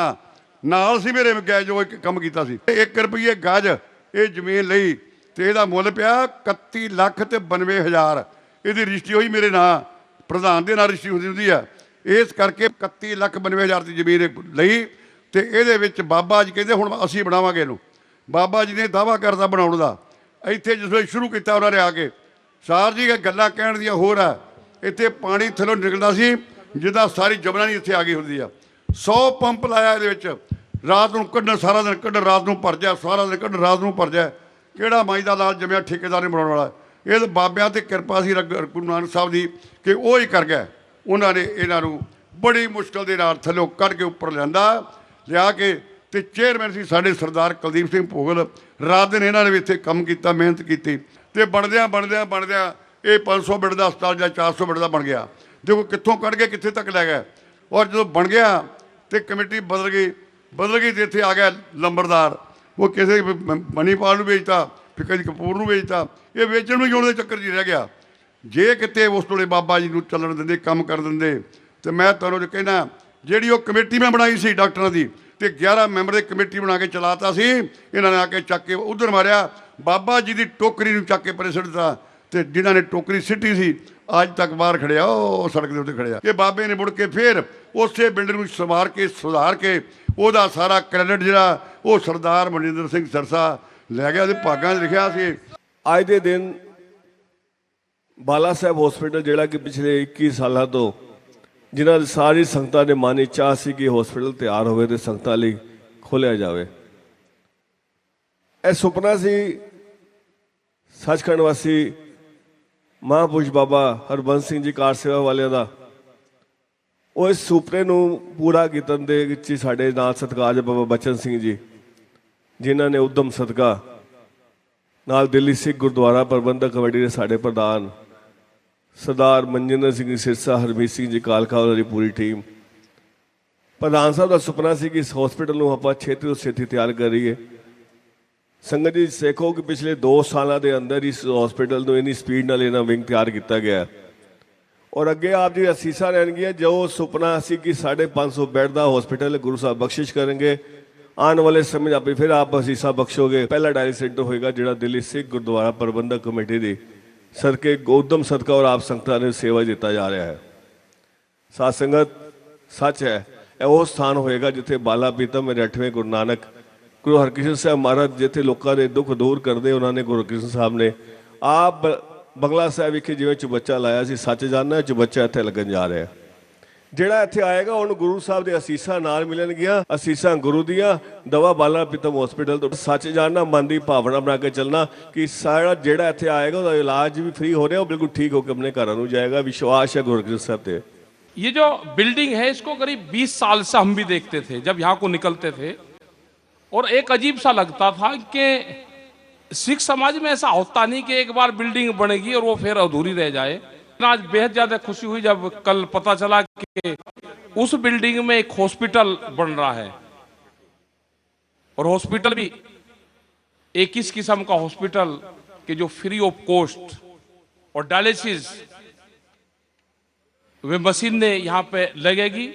ਨਾਲ ਸੀ ਮੇਰੇ ਗਏ ਜੋ ਇੱਕ ਕੰਮ ਕੀਤਾ ਸੀ। 1 ਰੁਪਈਏ ਗਜ ਇਹ ਜ਼ਮੀਨ ਲਈ ਤੇ ਇਹਦਾ ਮੁੱਲ ਪਿਆ 31,92,000। ਇਹਦੀ ਰਜਿਸਟਰੀ ਹੋਈ ਮੇਰੇ ਨਾਂ, ਪ੍ਰਧਾਨ ਦੇ ਨਾਲ ਰਜਿਸਟਰੀ ਹੁੰਦੀ ਆ। ਇਸ ਕਰਕੇ 31,92,000 ਦੀ ਜ਼ਮੀਨ ਲਈ ਤੇ ਇਹਦੇ ਵਿੱਚ ਬਾਬਾ ਜੀ ਕਹਿੰਦੇ ਹੁਣ ਅਸੀਂ ਬਣਾਵਾਂਗੇ ਇਹਨੂੰ। ਬਾਬਾ ਜੀ ਨੇ ਦਾਅਵਾ ਕਰਦਾ ਬਣਾਉਣ ਦਾ। ਇੱਥੇ ਜਿਸ ਵੇਲੇ ਸ਼ੁਰੂ ਕੀਤਾ ਉਹਨਾਂ ਨੇ ਆ ਕੇ, ਸਾਰ ਜੀ ਇਹ ਗੱਲਾਂ ਕਹਿਣ ਦੀਆਂ ਹੋਰ ਆ। ਇੱਥੇ ਪਾਣੀ ਥੱਲੋਂ ਨਿਕਲਦਾ ਸੀ ਜਿੱਦਾਂ ਸਾਰੀ ਜਮਨਾ ਨਹੀਂ ਇੱਥੇ ਆ ਗਈ ਹੁੰਦੀ ਆ। 100 ਪੰਪ ਲਾਇਆ ਇਹਦੇ ਵਿੱਚ, ਰਾਤ ਨੂੰ ਕੱਢਣ, ਸਾਰਾ ਦਿਨ ਕੱਢਣ, ਰਾਤ ਨੂੰ ਭਰ ਜਾ, ਸਾਰਾ ਦਿਨ ਕੱਢਣ, ਰਾਤ ਨੂੰ ਭਰ ਜਾ। ਕਿਹੜਾ ਮਾਈ ਦਾ ਲਾਲ ਜੰਮਿਆ ਠੇਕੇਦਾਰ ਨੇ ਬਣਾਉਣ ਵਾਲਾ। ਇਹ ਤਾਂ ਬਾਬਿਆਂ 'ਤੇ ਕਿਰਪਾ ਸੀ ਗੁਰੂ ਨਾਨਕ ਸਾਹਿਬ ਦੀ ਕਿ ਉਹ ਹੀ ਕਰ ਗਏ। ਉਹਨਾਂ ਨੇ ਇਹਨਾਂ ਨੂੰ ਬੜੀ ਮੁਸ਼ਕਲ ਦੇ ਨਾਲ ਥੱਲੋਂ ਕੱਢ ਕੇ ਉੱਪਰ ਲਿਆ ਕੇ ਤੇ ਚੇਅਰਮੈਨ ਸੀ ਸਾਡੇ ਸਰਦਾਰ ਕੁਲਦੀਪ ਸਿੰਘ ਭੋਗਲ। ਰਾਤ ਦਿਨ ਇਹਨਾਂ ਨੇ ਵੀ ਇੱਥੇ ਕੰਮ ਕੀਤਾ, ਮਿਹਨਤ ਕੀਤੀ ਤੇ ਬਣਦਿਆਂ ਇਹ 500 ਬੈੱਡ ਦਾ ਹਸਪਤਾਲ ਜਾਂ 400 ਬੈੱਡ ਦਾ ਬਣ ਗਿਆ। ਦੇਖੋ ਕਿੱਥੋਂ ਕੱਢ ਕੇ ਕਿੱਥੇ ਤੱਕ ਲੈ ਗਏ। ਔਰ ਜਦੋਂ ਬਣ ਗਿਆ ਤੇ ਕਮੇਟੀ ਬਦਲ ਗਈ ਤੇ ਇੱਥੇ ਆ ਗਿਆ ਲੰਬਰਦਾਰ। ਉਹ ਕਿਸੇ ਮਨੀਪਾਲ ਨੂੰ ਵੇਚਤਾ, ਫਿਰ ਕਦੀ ਕਪੂਰ ਨੂੰ ਵੇਚਤਾ। ਇਹ ਵੇਚਣ ਨੂੰ ਜੋੜ ਦੇ ਚੱਕਰ 'ਚ ਰਹਿ ਗਿਆ। ਜੇ ਕਿਤੇ ਉਸ ਵੇਲੇ ਬਾਬਾ ਜੀ ਨੂੰ ਚੱਲਣ ਦਿੰਦੇ, ਕੰਮ ਕਰ ਦਿੰਦੇ, ਤੇ ਮੈਂ ਤੁਹਾਨੂੰ ਕਹਿਣਾ ਜਿਹੜੀ ਉਹ ਕਮੇਟੀ ਮੈਂ ਬਣਾਈ ਸੀ ਡਾਕਟਰਾਂ ਦੀ, ਤੇ 11 ਮੈਂਬਰ ਦੀ ਕਮੇਟੀ ਬਣਾ ਕੇ ਚਲਾਤਾ ਸੀ। ਇਹਨਾਂ ਨੇ ਆ ਕੇ ਚੱਕ ਕੇ ਉੱਧਰ ਮਾਰਿਆ, ਬਾਬਾ ਜੀ ਦੀ ਟੋਕਰੀ ਨੂੰ ਚੱਕ ਕੇ ਪਰੇ ਸੁੱਟ ਦਿੱਤਾ। ਤੇ ਜਿਨ੍ਹਾਂ ਨੇ ਟੋਕਰੀ ਸਿੱਟੀ ਸੀ ਅੱਜ ਤੱਕ ਬਾਹਰ ਖੜਿਆ, ਉਹ ਸੜਕ ਦੇ ਉੱਤੇ ਖੜਿਆ। ਕਿ ਬਾਬੇ ਨੇ ਮੁੜ ਕੇ ਫਿਰ ਉਸੇ ਬਿਲਡਿੰਗ ਨੂੰ ਸੁਧਾਰ ਕੇ ਉਹਦਾ ਸਾਰਾ ਕ੍ਰੈਡਿਟ ਜਿਹੜਾ ਉਹ ਸਰਦਾਰ ਮਨਿੰਦਰ ਸਿੰਘ ਸਰਸਾ ਲੈ ਗਿਆ। ਉਹਦੇ ਭਾਗਾਂ 'ਚ ਲਿਖਿਆ ਸੀ। ਅੱਜ ਦੇ ਦਿਨ ਬਾਲਾ ਸਾਹਿਬ ਹਸਪੀਟਲ ਜਿਹੜਾ ਕਿ ਪਿਛਲੇ 21 ਸਾਲਾਂ ਤੋਂ ਜਿਨ੍ਹਾਂ ਦੀ ਸਾਰੀ ਸੰਗਤਾਂ ਦੇ ਮਨ ਵਿੱਚ ਚਾਹ ਸੀ ਕਿ ਹਸਪੀਟਲ ਤਿਆਰ ਹੋਵੇ ਤੇ ਸੰਗਤਾਂ ਲਈ ਖੋਲ੍ਹਿਆ ਜਾਵੇ, ਇਹ ਸੁਪਨਾ ਸੀ ਸੱਚਖੰਡ ਵਾਸੀ ਮਹਾਂਪੁਰਸ਼ ਬਾਬਾ ਹਰਬੰਸ ਸਿੰਘ ਜੀ ਕਾਰ ਸੇਵਾ ਵਾਲਿਆਂ ਦਾ। ਉਹ ਇਸ ਸੁਪਨੇ ਨੂੰ ਪੂਰਾ ਕਰਨ ਦੇ ਵਿੱਚ ਸਾਡੇ ਨਾਲ ਸਤਿਕਾਰਯੋਗ ਬਾਬਾ ਬਚਨ ਸਿੰਘ ਜੀ, ਜਿਨ੍ਹਾਂ ਨੇ ਉਦਮ ਸਦਕਾ ਨਾਲ ਦਿੱਲੀ ਸਿੱਖ ਗੁਰਦੁਆਰਾ ਪ੍ਰਬੰਧਕ ਕਮੇਟੀ ਦੇ ਸਾਡੇ ਪ੍ਰਧਾਨ ਸਰਦਾਰ ਮਨਜਿੰਦਰ ਸਿੰਘ ਸਿਰਸਾ, ਹਰਮੀਤ ਸਿੰਘ ਜੀ ਕਾਲਕਾ, ਉਹਨਾਂ ਦੀ ਪੂਰੀ ਟੀਮ। ਪ੍ਰਧਾਨ ਸਾਹਿਬ ਦਾ ਸੁਪਨਾ ਸੀ ਕਿ ਇਸ ਹਸਪੀਟਲ ਨੂੰ ਆਪਾਂ ਛੇਤੀ ਤੋਂ ਛੇਤੀ ਤਿਆਰ ਕਰੀਏ। ਸੰਗਤ ਜੀ ਦੇਖੋ ਕਿ ਪਿਛਲੇ 2 ਸਾਲਾਂ ਦੇ ਅੰਦਰ ਇਸ ਹਸਪੀਟਲ ਨੂੰ ਇੰਨੀ ਸਪੀਡ ਨਾਲ ਇਹਨਾਂ ਵਿੰਗ ਤਿਆਰ ਕੀਤਾ ਗਿਆ ਔਰ ਅੱਗੇ ਆਪ ਜੀ ਅਸੀਸਾਂ ਰਹਿਣਗੀਆਂ। ਜੋ ਸੁਪਨਾ ਸੀ ਕਿ 550 ਬੈੱਡ ਦਾ ਹਸਪੀਟਲ ਗੁਰੂ ਸਾਹਿਬ ਬਖਸ਼ਿਸ਼ ਕਰਨਗੇ, ਆਉਣ ਵਾਲੇ ਸਮੇਂ ਆਪੇ ਫਿਰ ਆਪ ਅਸੀਸਾਂ ਬਖਸ਼ੋਗੇ। ਪਹਿਲਾ ਡਾਇਲਿਸਿਸ ਸੈਂਟਰ ਹੋਏਗਾ ਜਿਹੜਾ ਦਿੱਲੀ ਸਿੱਖ ਗੁਰਦੁਆਰਾ ਪ੍ਰਬੰਧਕ ਕਮੇਟੀ ਦੀ ਸਦਕੇ ਗੌਤਮ ਸਦਕਾ ਔਰ ਆਪ ਸੰਗਤਾਂ ਨੂੰ ਸੇਵਾ ਦਿੱਤਾ ਜਾ ਰਿਹਾ ਹੈ। ਸਾਧ ਸੰਗਤ ਸੱਚ ਹੈ, ਇਹ ਉਹ ਸਥਾਨ ਹੋਏਗਾ ਜਿੱਥੇ ਬਾਲਾ ਪੀਤਮ ਮੇਰੇ 8ਵੇਂ ਗੁਰੂ ਨਾਨਕ ਗੁਰੂ ਹਰਕ੍ਰਿਸ਼ਨ ਸਾਹਿਬ ਮਹਾਰਾਜ ਜਿੱਥੇ ਲੋਕਾਂ ਦੇ ਦੁੱਖ ਦੂਰ ਕਰਦੇ, ਉਹਨਾਂ ਨੇ ਗੁਰੂ ਹਰਕ੍ਰਿਸ਼ਨ ਸਾਹਿਬ ਨੇ ਆਪ ਬੰਗਲਾ ਸਾਹਿਬ ਵਿਖੇ ਜਿਵੇਂ ਚੁਬੱਚਾ ਲਾਇਆ ਸੀ। ਸੱਚ ਜਾਣਨਾ ਚੁਬੱਚਾ ਇੱਥੇ ਲੱਗਣ ਜਾ ਰਿਹਾ। ਜਿਹੜਾ ਇੱਥੇ ਆਏਗਾ ਉਹਨੂੰ ਗੁਰੂ ਸਾਹਿਬ ਦੇ ਅਸੀਸਾਂ ਨਾਲ ਮਿਲਣਗੀਆਂ, ਅਸੀਸਾਂ ਗੁਰੂ ਦੀਆਂ, ਦਵਾ ਬਾਲਾ ਪ੍ਰੀਤਮ ਹਸਪੀਟਲ ਤੋਂ। ਸੱਚ ਜਾਣਨਾ, ਮਨ ਦੀ ਭਾਵਨਾ ਬਣਾ ਕੇ ਚੱਲਣਾ ਕਿ ਸਾਰਾ ਜਿਹੜਾ ਇੱਥੇ ਆਏਗਾ ਉਹਦਾ ਇਲਾਜ ਵੀ ਫ੍ਰੀ ਹੋ ਰਿਹਾ, ਉਹ ਬਿਲਕੁਲ ਠੀਕ ਹੋ ਕੇ ਆਪਣੇ ਘਰਾਂ ਨੂੰ ਜਾਏਗਾ। ਵਿਸ਼ਵਾਸ ਹੈ ਗੁਰੂ ਗ੍ਰੰਥ ਸਾਹਿਬ ਤੇ। ये जो बिल्डिंग है इसको करीब 20 साल से हम भी देखते थे जब यहाँ को निकलते थे, और एक अजीब सा लगता था कि सिख समाज में ऐसा होता नहीं कि एक बार बिल्डिंग बनेगी और वो फिर अधूरी रह जाए। आज बेहद ज्यादा खुशी हुई जब कल पता चला कि उस बिल्डिंग में एक हॉस्पिटल बन रहा है, और हॉस्पिटल भी एक इस किस्म का हॉस्पिटल कि जो फ्री ऑफ कॉस्ट और डायलिसिस वे मशीन ने यहां पे लगेगी,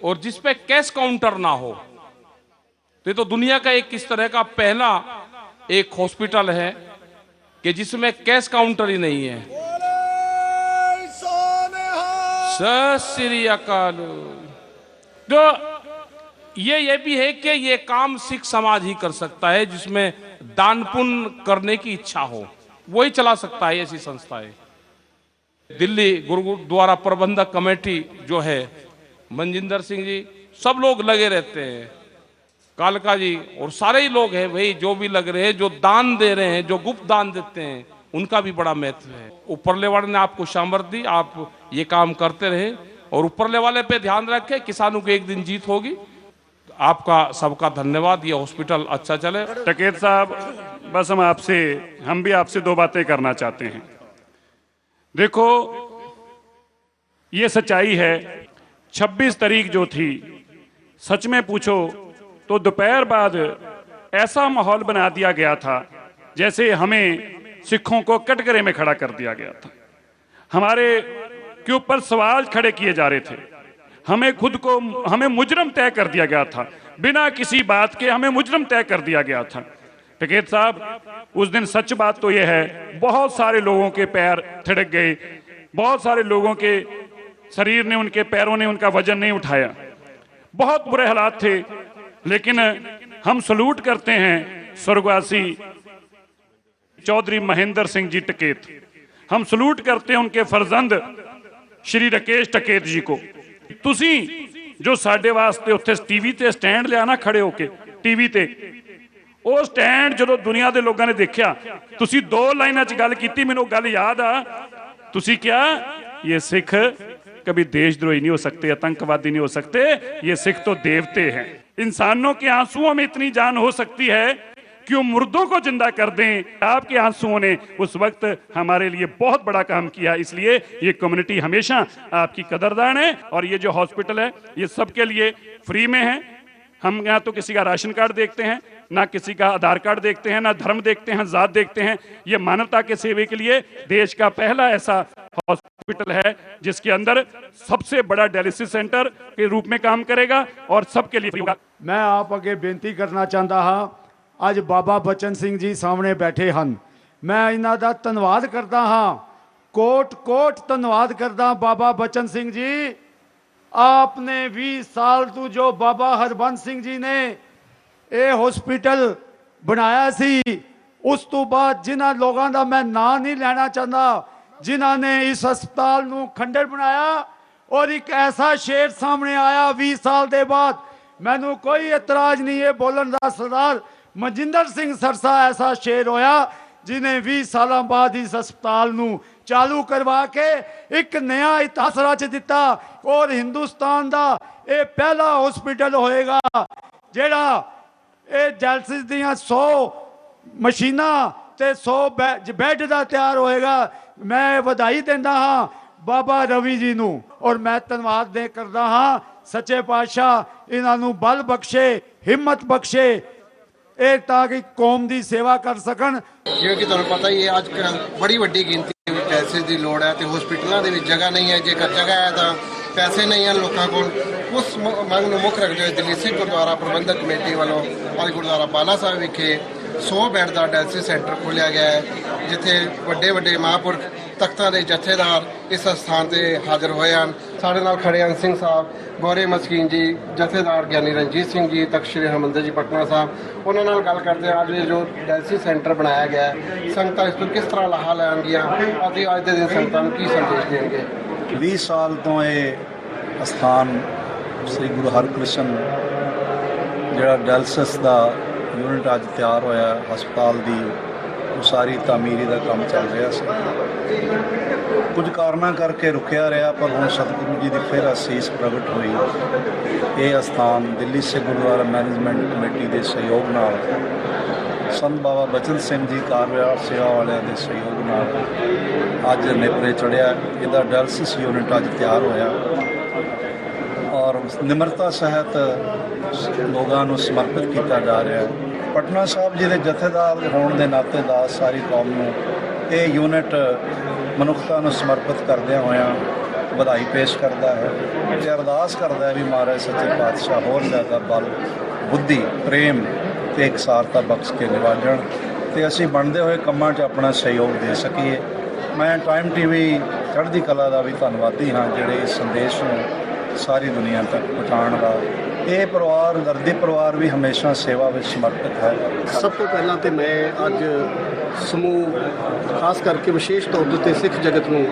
और जिस पे कैश काउंटर ना हो। तो ये तो दुनिया का एक इस तरह का पहला एक हॉस्पिटल है कि जिसमें कैश काउंटर ही नहीं है। सत श्री अकाल। तो ये भी है कि ये काम सिख समाज ही कर सकता है, जिसमें दान पुण्य करने की इच्छा हो, वही चला सकता है ऐसी संस्थाएं। दिल्ली गुरुद्वारा प्रबंधक कमेटी जो है, मनजिंदर सिंह जी, सब लोग लगे रहते हैं, कालका जी और सारे ही लोग हैं भाई, जो भी लग रहे हैं, जो दान दे रहे हैं, जो गुप्त दान देते हैं, उनका भी बड़ा महत्व है। ऊपरले वाले ने आपको सामर्थ दी, आप ये काम करते रहे, और ऊपरले वाले पे ध्यान रखें, किसानों की एक दिन जीत होगी। आपका सबका धन्यवाद। ये हॉस्पिटल अच्छा चले। टकेत साहब, बस हम भी आपसे दो बातें करना चाहते हैं। देखो, ये सच्चाई है, 26 तारीख जो थी, सच में पूछो तो दोपहर बाद ऐसा माहौल बना दिया गया था जैसे हमें सिखों को कटघरे में खड़ा कर दिया गया था। हमारे के ऊपर सवाल खड़े किए जा रहे थे, हमें मुजरम तय कर दिया गया था, बिना किसी बात के हमें मुजरम तय कर दिया गया था। टकेत साहब, उस दिन सच बात तो यह है, बहुत सारे लोगों के पैर थिड़क गए, बहुत सारे लोगों के शरीर ने, उनके पैरों ने उनका वजन नहीं उठाया, बहुत बुरे हालात थे। लेकिन हम सलूट करते हैं स्वर्गवासी चौधरी महेंद्र सिंह जी टकेत, हम सलूट करते हैं उनके फर्जंद श्री राकेश टकेत जी को। तुसी जो साडे वास्ते उत्थे टीवी ते स्टैंड लिया ना, खड़े होके टीवी ते, ਉਹ ਸਟੈਂਡ ਜਦੋਂ ਦੁਨੀਆ ਦੇ ਲੋਕਾਂ ਨੇ ਦੇਖਿਆ, ਤੁਸੀਂ ਦੋ ਲਾਈਨਾਂ 'ਚ ਗੱਲ ਕੀਤੀ, ਮੈਨੂੰ ਗੱਲ ਯਾਦ ਆ, ਤੁਸੀਂ ਕਿਹਾ ਇਹ ਸਿੱਖ कभी देशद्रोही नहीं हो सकते, आतंकवादी नहीं हो सकते, ये सिख तो देवते हैं। इंसानों के आंसुओं में इतनी जान हो सकती है कि वो मुर्दों को जिंदा कर दें। आपके आंसुओं ने उस वक्त हमारे लिए बहुत बड़ा काम किया, इसलिए ये कम्युनिटी हमेशा आपकी कदरदान है। और ये जो हॉस्पिटल है ये सबके लिए फ्री में है। हम यहाँ तो किसी का राशन कार्ड देखते हैं, ना किसी का आधार कार्ड देखते हैं, ना धर्म देखते हैं, जात देखते हैं। ये मानवता के सेवे के लिए देश का पहला ऐसा हॉस्पिटल है जिसके अंदर सबसे बड़ा डायलिसिस सेंटर के रूप में काम करेगा और सबके लिए फ्री होगा। मैं आप अगे बेनती करना चाहता हाँ, अज बाबा बचन सिंह जी सामने बैठे हैं, मैं इन्हां दा धन्नवाद करता हाँ, कोट कोट धन्नवाद करता बाबा बचन सिंह जी। आपने 20 साल तो जो बाबा हरबंस सिंह जी ने ये हॉस्पिटल बनाया सी, उस तो बाद जिन्हां लोगों का मैं नाम नहीं लेना चाहता, जिन्हां ने इस हस्पताल नूं खंडर बनाया, और एक ऐसा शेर सामने आया 20 साल के बाद, मैनू कोई एतराज नहीं है बोलन का, सरदार मनजिंदर सिंह सरसा ऐसा शेर होया जिन्हें 20 साल बाद इस हस्पताल नूं चालू करवा के एक नया इतिहास रच दिता, और हिंदुस्तान का यह पहला हॉस्पिटल होएगा जेड़ा ये डायलिसिस दियां 100 मशीनां ते 100 बैड का तैयार होएगा। मैं बधाई देंदा हाँ बाबा रवि जी नूं, और मैं धन्नवाद दे करदा हाँ सच्चे पातशाह इन्हां नूं बल बख्शे, हिम्मत बख्शे, ਇਹ ਤਾਂ ਕਿ ਕੌਮ ਦੀ ਸੇਵਾ ਕਰ ਸਕਣ। ਜਿਵੇਂ ਕਿ ਤੁਹਾਨੂੰ ਪਤਾ ਹੀ ਹੈ, ਅੱਜ ਕੱਲ੍ਹ ਬੜੀ ਵੱਡੀ ਗਿਣਤੀ ਵਿੱਚ ਪੈਸੇ ਦੀ ਲੋੜ ਹੈ ਤੇ ਹਸਪੀਟਲਾਂ ਦੇ ਵਿੱਚ ਜਗ੍ਹਾ ਨਹੀਂ ਹੈ। ਜੇਕਰ ਜਗ੍ਹਾ ਹੈ ਤਾਂ ਪੈਸੇ ਨਹੀਂ ਹਨ ਲੋਕਾਂ ਕੋਲ। ਉਸ ਮੰਗ ਨੂੰ ਮੁੱਖ ਰੱਖਦੇ ਹੋਏ ਦਿੱਲੀ ਸਿੱਖ ਗੁਰਦੁਆਰਾ ਪ੍ਰਬੰਧਕ ਕਮੇਟੀ ਵੱਲੋਂ ਅੱਜ ਗੁਰਦੁਆਰਾ ਬਾਲਾ ਸਾਹਿਬ ਵਿਖੇ 100 ਬੈੱਡ ਦਾ ਡਾਇਲਿਸਿਸ ਸੈਂਟਰ ਖੋਲ੍ਹਿਆ ਗਿਆ ਹੈ, ਜਿੱਥੇ ਵੱਡੇ ਵੱਡੇ ਮਹਾਂਪੁਰਖ ਤਖਤਾਂ ਦੇ ਜਥੇਦਾਰ ਇਸ ਸਥਾਨ ਤੇ ਹਾਜ਼ਰ ਹੋਏ ਹਨ। ਸਾਡੇ ਨਾਲ ਖੜੇ ਹਨ ਸਿੰਘ ਸਾਹਿਬ, ਗੌਰੇ ਮਸਕੀਨ ਜੀ, ਜਥੇਦਾਰ ਗਿਆਨੀ ਰਣਜੀਤ ਸਿੰਘ ਜੀ, ਤਖਤ ਸ੍ਰੀ ਹਰਿਮੰਦਰ ਜੀ ਪਟਨਾ ਸਾਹਿਬ। ਉਹਨਾਂ ਨਾਲ ਗੱਲ ਕਰਦੇ ਹਾਂ, ਅੱਜ ਜੋ ਡਾਇਲਿਸਿਸ ਸੈਂਟਰ ਬਣਾਇਆ ਗਿਆ ਹੈ, ਸੰਗਤਾਂ ਇਸ ਤੋਂ ਕਿਸ ਤਰ੍ਹਾਂ ਲਾਹਾ ਲੈਣਗੀਆਂ ਅਤੇ ਅੱਜ ਦੇ ਦਿਨ ਸੰਗਤਾਂ ਨੂੰ ਕੀ ਸੰਦੇਸ਼ ਦੇਣਗੇ। 20 ਸਾਲ ਤੋਂ ਇਹ ਅਸਥਾਨ ਸ੍ਰੀ ਗੁਰੂ ਹਰਕ੍ਰਿਸ਼ਨ ਜਿਹੜਾ ਡਾਇਲਸਿਸ ਦਾ ਯੂਨਿਟ ਅੱਜ ਤਿਆਰ ਹੋਇਆ ਹਸਪਤਾਲ ਦੀ ਉਸਾਰੀ ਤਾਮੀਰੀ ਦਾ ਕੰਮ ਚੱਲ ਰਿਹਾ ਸੀ। ਕੁਝ ਕਾਰਨਾਂ ਕਰਕੇ ਰੁਕਿਆ ਰਿਹਾ, ਪਰ ਹੁਣ ਸਤਿਗੁਰੂ ਜੀ ਦੀ ਫਿਰ ਅਸੀਸ ਪ੍ਰਗਟ ਹੋਈ। ਇਹ ਅਸਥਾਨ ਦਿੱਲੀ ਸਿੱਖ ਗੁਰਦੁਆਰਾ ਮੈਨੇਜਮੈਂਟ ਕਮੇਟੀ ਦੇ ਸਹਿਯੋਗ ਨਾਲ, ਸੰਤ ਬਾਬਾ ਬਚਨ ਸਿੰਘ ਜੀ ਕਾਰ ਵਿਹਾਰ ਸੇਵਾ ਵਾਲਿਆਂ ਦੇ ਸਹਿਯੋਗ ਨਾਲ ਅੱਜ ਨੇਪਰੇ ਚੜ੍ਹਿਆ। ਇਹਦਾ ਡਾਇਲਸਿਸ ਯੂਨਿਟ ਅੱਜ ਤਿਆਰ ਹੋਇਆ ਔਰ ਨਿਮਰਤਾ ਸਹਿਤ ਲੋਕਾਂ ਨੂੰ ਸਮਰਪਿਤ ਕੀਤਾ ਜਾ ਰਿਹਾ ਹੈ। ਪਟਨਾ ਸਾਹਿਬ ਜੀ ਦੇ ਜਥੇਦਾਰ ਹੋਣ ਦੇ ਨਾਤੇ ਦਾ ਸਾਰੀ ਕੌਮ ਨੂੰ ਇਹ ਯੂਨਿਟ ਮਨੁੱਖਤਾ ਨੂੰ ਸਮਰਪਿਤ ਕਰਦਿਆਂ ਹੋਇਆਂ ਵਧਾਈ ਪੇਸ਼ ਕਰਦਾ ਹੈ ਤੇ ਅਰਦਾਸ ਕਰਦਾ ਹੈ ਵੀ ਮਹਾਰਾਜ ਸੱਚੇ ਪਾਤਸ਼ਾਹ ਹੋਰ ਜ਼ਿਆਦਾ ਬਲ, ਬੁੱਧੀ, ਪ੍ਰੇਮ ਤੇ ਇਕਸਾਰਤਾ ਬਖਸ਼ ਕੇ ਨਿਵਾਜਣ ਤੇ ਅਸੀਂ ਬਣਦੇ ਹੋਏ ਕੰਮਾਂ 'ਚ ਆਪਣਾ ਸਹਿਯੋਗ ਦੇ ਸਕੀਏ। ਮੈਂ ਟਾਈਮ ਟੀਵੀ ਚੜ੍ਹਦੀ ਕਲਾ ਦਾ ਵੀ ਧੰਨਵਾਦੀ ਹਾਂ, ਜਿਹੜੇ ਇਸ ਸੰਦੇਸ਼ ਨੂੰ ਸਾਰੀ ਦੁਨੀਆ ਤੱਕ ਪਹੁੰਚਾਉਣ ਦਾ। ਇਹ ਪਰਿਵਾਰ, ਦਰਦੀ ਪਰਿਵਾਰ ਵੀ ਹਮੇਸ਼ਾ ਸੇਵਾ ਵਿੱਚ ਸਮਰਪਿਤ ਹੈ। ਸਭ ਤੋਂ ਪਹਿਲਾਂ ਤੇ ਮੈਂ ਅੱਜ ਸਮੂਹ ਖਾਸ ਕਰਕੇ ਵਿਸ਼ੇਸ਼ ਤੌਰ 'ਤੇ ਸਿੱਖ ਜਗਤ ਨੂੰ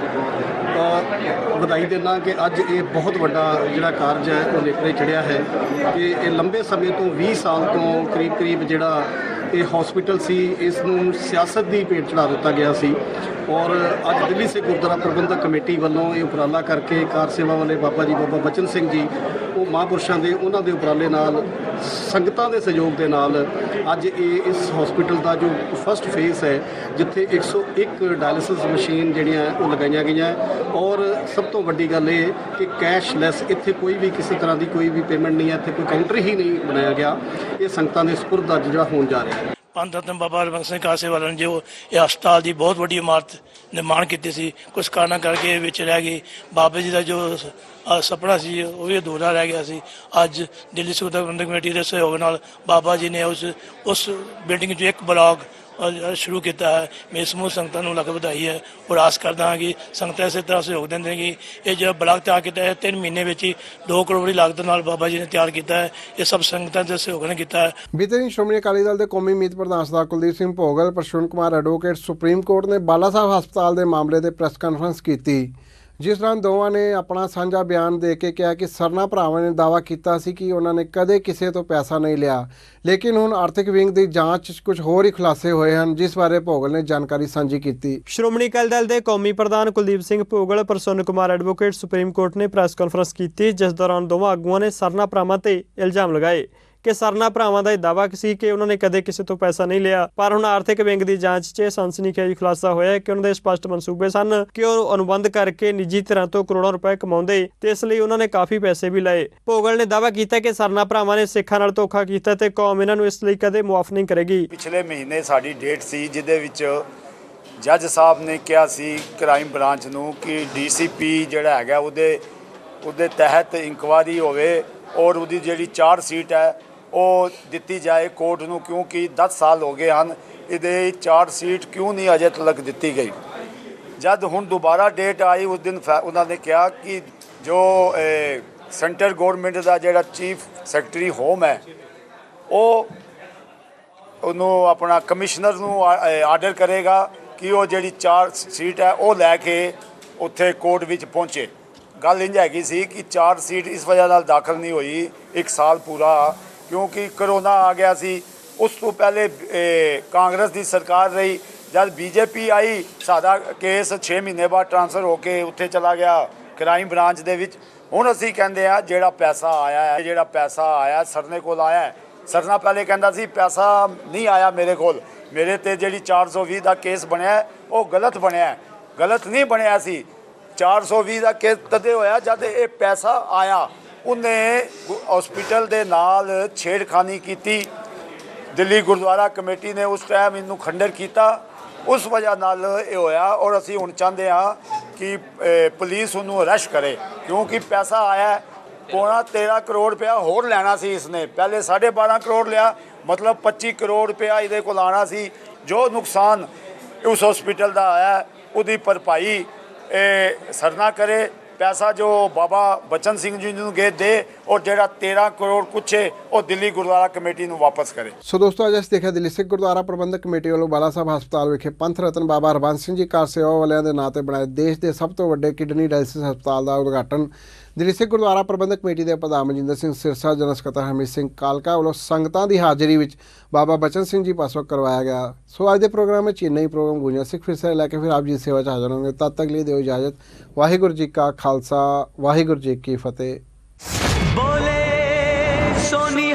ਵਧਾਈ ਦਿੰਦਾ ਕਿ ਅੱਜ ਇਹ ਬਹੁਤ ਵੱਡਾ ਜਿਹੜਾ ਕਾਰਜ ਹੈ ਉਹ ਨੇਪਰੇ ਚੜ੍ਹਿਆ ਹੈ ਕਿ ਇਹ ਲੰਬੇ ਸਮੇਂ ਤੋਂ 20 ਸਾਲ ਤੋਂ ਕਰੀਬ ਜਿਹੜਾ ਇਹ ਹਸਪੀਟਲ ਸੀ, ਇਸ ਨੂੰ ਸਿਆਸਤ ਦੀ ਭੇਟ ਚੜ੍ਹਾ ਦਿੱਤਾ ਗਿਆ ਸੀ ਔਰ ਅੱਜ ਦਿੱਲੀ ਸਿੱਖ ਗੁਰਦੁਆਰਾ ਪ੍ਰਬੰਧਕ ਕਮੇਟੀ ਵੱਲੋਂ ਇਹ ਉਪਰਾਲਾ ਕਰਕੇ ਕਾਰ ਸੇਵਾ ਵਾਲੇ ਬਾਬਾ ਜੀ, ਬਾਬਾ ਬਚਨ ਸਿੰਘ ਜੀ, ਉਹ ਮਹਾਂਪੁਰਸ਼ਾਂ ਦੇ ਉਹਨਾਂ ਦੇ ਉਪਰਾਲੇ ਨਾਲ, ਸੰਗਤਾਂ ਦੇ ਸਹਿਯੋਗ ਦੇ ਨਾਲ ਅੱਜ ਇਹ ਇਸ ਹਸਪੀਟਲ ਦਾ ਜੋ ਫਸਟ ਫੇਸ ਹੈ, ਜਿੱਥੇ 101 ਡਾਇਲਿਸਿਸ ਮਸ਼ੀਨ ਜਿਹੜੀਆਂ ਉਹ ਲਗਾਈਆਂ ਗਈਆਂ ਔਰ ਸਭ ਤੋਂ ਵੱਡੀ ਗੱਲ ਇਹ ਕਿ ਕੈਸ਼ਲੈਸ, ਇੱਥੇ ਕੋਈ ਵੀ ਕਿਸੇ ਤਰ੍ਹਾਂ ਦੀ ਕੋਈ ਵੀ ਪੇਮੈਂਟ ਨਹੀਂ ਹੈ, ਇੱਥੇ ਕੋਈ ਕਾਊਂਟਰ ਹੀ ਨਹੀਂ ਬਣਾਇਆ ਗਿਆ। ਇਹ ਸੰਗਤਾਂ ਦੇ ਸਪੁਰਦ ਅੱਜ ਜਿਹੜਾ ਹੋਣ ਜਾ ਰਿਹਾ ਹੈ। ਪੰਥ ਰਤਨ ਬਾਬਾ ਹਰਬੰਸ ਸਿੰਘ ਕਾਰ ਸੇਵਾ ਵਾਲਿਆਂ ਨੇ ਜੋ ਇਹ ਹਸਪਤਾਲ ਦੀ ਬਹੁਤ ਵੱਡੀ ਇਮਾਰਤ ਨਿਰਮਾਣ ਕੀਤੀ ਸੀ, ਕੁਝ ਕਾਰਨਾਂ ਕਰਕੇ ਵਿੱਚ ਰਹਿ ਗਈ। ਬਾਬਾ ਜੀ ਦਾ ਜੋ ਸੁਪਨਾ ਸੀ ਉਹ ਵੀ ਅਧੂਰਾ ਰਹਿ ਗਿਆ ਸੀ। ਅੱਜ ਦਿੱਲੀ ਸਿੱਖ ਗੁਰਦੁਆਰਾ ਪ੍ਰਬੰਧਕ ਕਮੇਟੀ ਦੇ ਸਹਿਯੋਗ ਨਾਲ ਬਾਬਾ ਜੀ ਨੇ ਉਸ ਬਿਲਡਿੰਗ 'ਚ ਇੱਕ ਬਲਾਕ ਸ਼ੁਰੂ ਕੀਤਾ ਹੈ। ਮੇਰੀ ਸਮੂਹ ਸੰਗਤਾਂ ਨੂੰ ਲੱਖ ਵਧਾਈ ਹੈ ਔਰ ਆਸ ਕਰਦਾ ਹਾਂ ਕਿ ਸੰਗਤਾਂ ਇਸੇ ਤਰ੍ਹਾਂ ਸਹਿਯੋਗ ਦਿੰਦੇ ਕਿ ਇਹ ਜਿਹੜਾ ਬਲਾਕ ਤਿਆਰ ਕੀਤਾ ਹੈ 3 ਮਹੀਨੇ ਵਿੱਚ ਹੀ 2 ਕਰੋੜ ਦੀ ਲਾਗਤ ਨਾਲ ਬਾਬਾ ਜੀ ਨੇ ਤਿਆਰ ਕੀਤਾ ਹੈ। ਇਹ ਸਭ ਸੰਗਤਾਂ ਦੇ ਸਹਿਯੋਗ ਨੇ ਕੀਤਾ ਹੈ। ਬੀਤੇ ਦਿਨ ਸ਼੍ਰੋਮਣੀ ਅਕਾਲੀ ਦਲ ਦੇ ਕੌਮੀ ਮੀਤ ਪ੍ਰਧਾਨ Sardar Kuldeep Singh Bhogal, Prashun Kumar advocate, Supreme Court ਨੇ ਬਾਲਾ ਸਾਹਿਬ ਹਸਪਤਾਲ ਦੇ ਮਾਮਲੇ ਤੇ ਪ੍ਰੈਸ ਕਾਨਫਰੰਸ ਕੀਤੀ, ਜਿਸ ਦੌਰਾਨ ਦੋਵਾਂ ਨੇ ਆਪਣਾ ਸਾਂਝਾ ਬਿਆਨ ਦੇ ਕੇ ਕਿਹਾ ਕਿ ਸਰਨਾ ਭਰਾਵਾਂ ਨੇ ਦਾਅਵਾ ਕੀਤਾ ਸੀ ਕਿ ਉਹਨਾਂ ਨੇ ਕਦੇ ਕਿਸੇ ਤੋਂ ਪੈਸਾ ਨਹੀਂ ਲਿਆ, ਲੇਕਿਨ ਹੁਣ ਆਰਥਿਕ ਵਿੰਗ ਦੀ ਜਾਂਚ 'ਚ ਕੁਝ ਹੋਰ ਹੀ ਖੁਲਾਸੇ ਹੋਏ ਹਨ, ਜਿਸ ਬਾਰੇ ਭੋਗਲ ਨੇ ਜਾਣਕਾਰੀ ਸਾਂਝੀ ਕੀਤੀ। ਸ਼੍ਰੋਮਣੀ ਅਕਾਲੀ ਦਲ ਦੇ ਕੌਮੀ ਪ੍ਰਧਾਨ ਕੁਲਦੀਪ ਸਿੰਘ ਭੋਗਲ, ਪ੍ਰਸੰਨ ਕੁਮਾਰ ਐਡਵੋਕੇਟ, ਸੁਪਰੀਮ ਕੋਰਟ ਨੇ ਪ੍ਰੈਸ ਕਾਨਫਰੰਸ ਕੀਤੀ, ਜਿਸ ਦੌਰਾਨ ਦੋਵਾਂ ਆਗੂਆਂ ਨੇ ਸਰਨਾ ਭਰਾਵਾਂ ਤੇ ਇਲਜ਼ਾਮ ਲਗਾਏ ਕਿ ਸਰਨਾ ਭਰਾਵਾਂ ਦਾ ਇਹ ਦਾਅਵਾ ਸੀ ਕਿ ਉਹਨਾਂ ਨੇ ਕਦੇ ਕਿਸੇ ਤੋਂ ਪੈਸਾ ਨਹੀਂ ਲਿਆ, ਪਰ ਹੁਣ ਆਰਥਿਕ ਵਿੰਗ ਦੀ ਜਾਂਚ 'ਚ ਸਨਸਨੀਖੇਜ਼ ਖੁਲਾਸਾ ਹੋਇਆ ਕਿ ਉਹਨਾਂ ਦੇ ਸਪਸ਼ਟ ਮਨਸੂਬੇ ਸਨ ਕਿ ਉਹ ਅਨੁਬੰਧ ਕਰਕੇ ਨਿੱਜੀ ਧਿਰਾਂ ਤੋਂ ਕਰੋੜਾਂ ਰੁਪਏ ਕਮਾਉਂਦੇ ਤੇ ਇਸ ਲਈ ਉਹਨਾਂ ਨੇ ਕਾਫੀ ਪੈਸੇ ਵੀ ਲਏ। ਭੋਗਲ ਨੇ ਦਾਅਵਾ ਕੀਤਾ ਕਿ ਸਰਨਾ ਭਰਾਵਾਂ ਨੇ ਸਿੱਖਾਂ ਨਾਲ ਧੋਖਾ ਕੀਤਾ ਤੇ ਕੌਮ ਇਹਨਾਂ ਨੂੰ ਇਸ ਲਈ ਕਦੇ ਮੁਆਫ ਨਹੀਂ ਕਰੇਗੀ। ਪਿਛਲੇ ਮਹੀਨੇ ਸਾਡੀ ਡੇਟ ਸੀ ਜਿਹਦੇ ਵਿੱਚ ਜੱਜ ਸਾਹਿਬ ਨੇ ਕਿਹਾ ਸੀ ਕ੍ਰਾਈਮ ਬ੍ਰਾਂਚ ਨੂੰ ਕਿ DCP ਜਿਹੜਾ ਹੈਗਾ ਉਹਦੇ ਤਹਿਤ ਇਨਕੁਆਇਰੀ ਹੋਵੇ ਔਰ ਉਹਦੀ ਜਿਹੜੀ ਚਾਰਜ ਸ਼ੀਟ ਹੈ ਉਹ ਦਿੱਤੀ ਜਾਏ ਕੋਰਟ ਨੂੰ, ਕਿਉਂਕਿ 10 ਸਾਲ ਹੋ ਗਏ ਹਨ ਇਹਦੇ ਚਾਰਜ ਸ਼ੀਟ ਕਿਉਂ ਨਹੀਂ ਅਜੇ ਤੱਕ ਦਿੱਤੀ ਗਈ। ਜਦ ਹੁਣ ਦੁਬਾਰਾ ਡੇਟ ਆਈ ਉਸ ਦਿਨ ਉਹਨਾਂ ਨੇ ਕਿਹਾ ਕਿ ਜੋ ਸੈਂਟਰ ਗਵਰਨਮੈਂਟ ਦਾ ਜਿਹੜਾ ਚੀਫ ਸੈਕਟਰੀ ਹੋਮ ਹੈ ਉਹਨੂੰ ਆਪਣਾ ਕਮਿਸ਼ਨਰ ਨੂੰ ਆਰਡਰ ਕਰੇਗਾ ਕਿ ਉਹ ਜਿਹੜੀ ਚਾਰਜ ਸ਼ੀਟ ਹੈ ਉਹ ਲੈ ਕੇ ਉੱਥੇ ਕੋਰਟ ਵਿੱਚ ਪਹੁੰਚੇ। ਗੱਲ ਇੰਝ ਹੈਗੀ ਸੀ ਕਿ ਚਾਰਜ ਸ਼ੀਟ ਇਸ ਵਜ੍ਹਾ ਨਾਲ ਦਾਖਲ ਨਹੀਂ ਹੋਈ 1 ਸਾਲ ਪੂਰਾ, ਕਿਉਂਕਿ ਕਰੋਨਾ ਆ ਗਿਆ ਸੀ। ਉਸ ਤੋਂ ਪਹਿਲੇ ਕਾਂਗਰਸ ਦੀ ਸਰਕਾਰ ਰਹੀ, ਜਦ BJP ਆਈ ਸਾਡਾ ਕੇਸ 6 ਮਹੀਨੇ ਬਾਅਦ ਟ੍ਰਾਂਸਫਰ ਹੋ ਕੇ ਉੱਥੇ ਚਲਾ ਗਿਆ ਕ੍ਰਾਈਮ ਬ੍ਰਾਂਚ ਦੇ ਵਿੱਚ। ਹੁਣ ਅਸੀਂ ਕਹਿੰਦੇ ਆ ਜਿਹੜਾ ਪੈਸਾ ਆਇਆ ਸਰਨੇ ਕੋਲ ਆਇਆ, ਸਰਨਾ ਪਹਿਲੇ ਕਹਿੰਦਾ ਸੀ ਪੈਸਾ ਨਹੀਂ ਆਇਆ ਮੇਰੇ ਕੋਲ, ਮੇਰੇ ਤੇ ਜਿਹੜੀ 420 ਦਾ ਕੇਸ ਬਣਿਆ ਉਹ ਗਲਤ ਬਣਿਆ, ਗਲਤ ਨਹੀਂ ਬਣਿਆ ਸੀ। 420 ਦਾ ਕੇਸ ਤਦੇ ਹੋਇਆ ਜਦ ਇਹ ਪੈਸਾ ਆਇਆ। ਉਹਨੇ ਹਸਪੀਟਲ ਦੇ ਨਾਲ ਛੇੜਖਾਨੀ ਕੀਤੀ, ਦਿੱਲੀ ਗੁਰਦੁਆਰਾ ਕਮੇਟੀ ਨੇ ਉਸ ਟਾਈਮ ਇਹਨੂੰ ਖੰਡਰ ਕੀਤਾ, ਉਸ ਵਜ੍ਹਾ ਨਾਲ ਇਹ ਹੋਇਆ। ਔਰ ਅਸੀਂ ਹੁਣ ਚਾਹੁੰਦੇ ਹਾਂ ਕਿ ਪੁਲਿਸ ਉਹਨੂੰ ਅਰੈਸਟ ਕਰੇ, ਕਿਉਂਕਿ ਪੈਸਾ ਆਇਆ ਪੌਣਾ 13 ਕਰੋੜ ਰੁਪਇਆ ਹੋਰ ਲੈਣਾ ਸੀ ਇਸਨੇ। ਪਹਿਲੇ 12.5 ਕਰੋੜ ਲਿਆ, ਮਤਲਬ 25 ਕਰੋੜ ਰੁਪਇਆ ਇਹਦੇ ਕੋਲ ਆਉਣਾ ਸੀ। ਜੋ ਨੁਕਸਾਨ ਉਸ ਹਸਪੀਟਲ ਦਾ ਆਇਆ ਉਹਦੀ ਭਰਪਾਈ ਸਰਨਾ ਕਰੇ ਪੈਸਾ ਜੋ ਬਾਬਾ ਬਚਨ ਸਿੰਘ ਜੀ ਨੂੰ ਦੇ ਔਰ ਜਿਹੜਾ 13 ਕਰੋੜ ਕੁਛ ਹੈ ਉਹ ਦਿੱਲੀ ਗੁਰਦੁਆਰਾ ਕਮੇਟੀ ਨੂੰ ਵਾਪਸ ਕਰੇ। ਸੋ ਦੋਸਤੋ ਅੱਜ ਅਸੀਂ ਦੇਖਿਆ ਦਿੱਲੀ ਸਿੱਖ ਗੁਰਦੁਆਰਾ ਪ੍ਰਬੰਧਕ ਕਮੇਟੀ ਵੱਲੋਂ ਬਾਲਾ ਸਾਹਿਬ ਹਸਪਤਾਲ ਵਿਖੇ ਪੰਥ ਰਤਨ ਬਾਬਾ ਹਰਬੰਸ ਸਿੰਘ ਜੀ ਕਾਰ ਸੇਵਾ ਵਾਲਿਆਂ ਦੇ ਨਾਂ ਤੇ ਬਣਾਏ ਦੇਸ਼ ਦੇ ਸਭ ਤੋਂ ਵੱਡੇ ਕਿਡਨੀ ਡਾਇਲਿਸਿਸ ਹਸਪਤਾਲ ਦਾ ਉਦਘਾਟਨ ਦਿੱਲੀ ਸਿੱਖ ਗੁਰਦੁਆਰਾ ਪ੍ਰਬੰਧਕ ਕਮੇਟੀ ਦੇ ਪ੍ਰਧਾਨ ਮਨਜਿੰਦਰ ਸਿੰਘ ਸਿਰਸਾ, ਜਨਰਲ ਸਕੱਤਰ ਹਰਮੀਤ ਸਿੰਘ ਕਾਲਕਾ ਵੱਲੋਂ ਸੰਗਤਾਂ ਦੀ ਹਾਜ਼ਰੀ ਵਿੱਚ ਬਾਬਾ ਬਚਨ ਸਿੰਘ ਜੀ ਪਾਸੋਂ ਕਰਵਾਇਆ ਗਿਆ। ਸੋ ਅੱਜ ਦੇ ਪ੍ਰੋਗਰਾਮ ਵਿੱਚ ਇੰਨਾ ਹੀ। ਪ੍ਰੋਗਰਾਮ ਗੁੰਜਾ ਸਿੱਖ ਫਿਰਸੇ ਲੈ ਕੇ ਫਿਰ ਆਪ ਜੀ ਦੀ ਸੇਵਾ 'ਚ ਹਾਜ਼ਰ ਹੋਵਾਂਗੇ। ਤਦ ਤੱਕ ਲਈ ਦਿਓ ਇਜਾਜ਼ਤ। ਵਾਹਿਗੁਰੂ ਜੀ ਕਾ ਖਾਲਸਾ, ਵਾਹਿਗੁਰੂ ਜੀ ਕੀ ਫਤਿਹ। बोले सोनी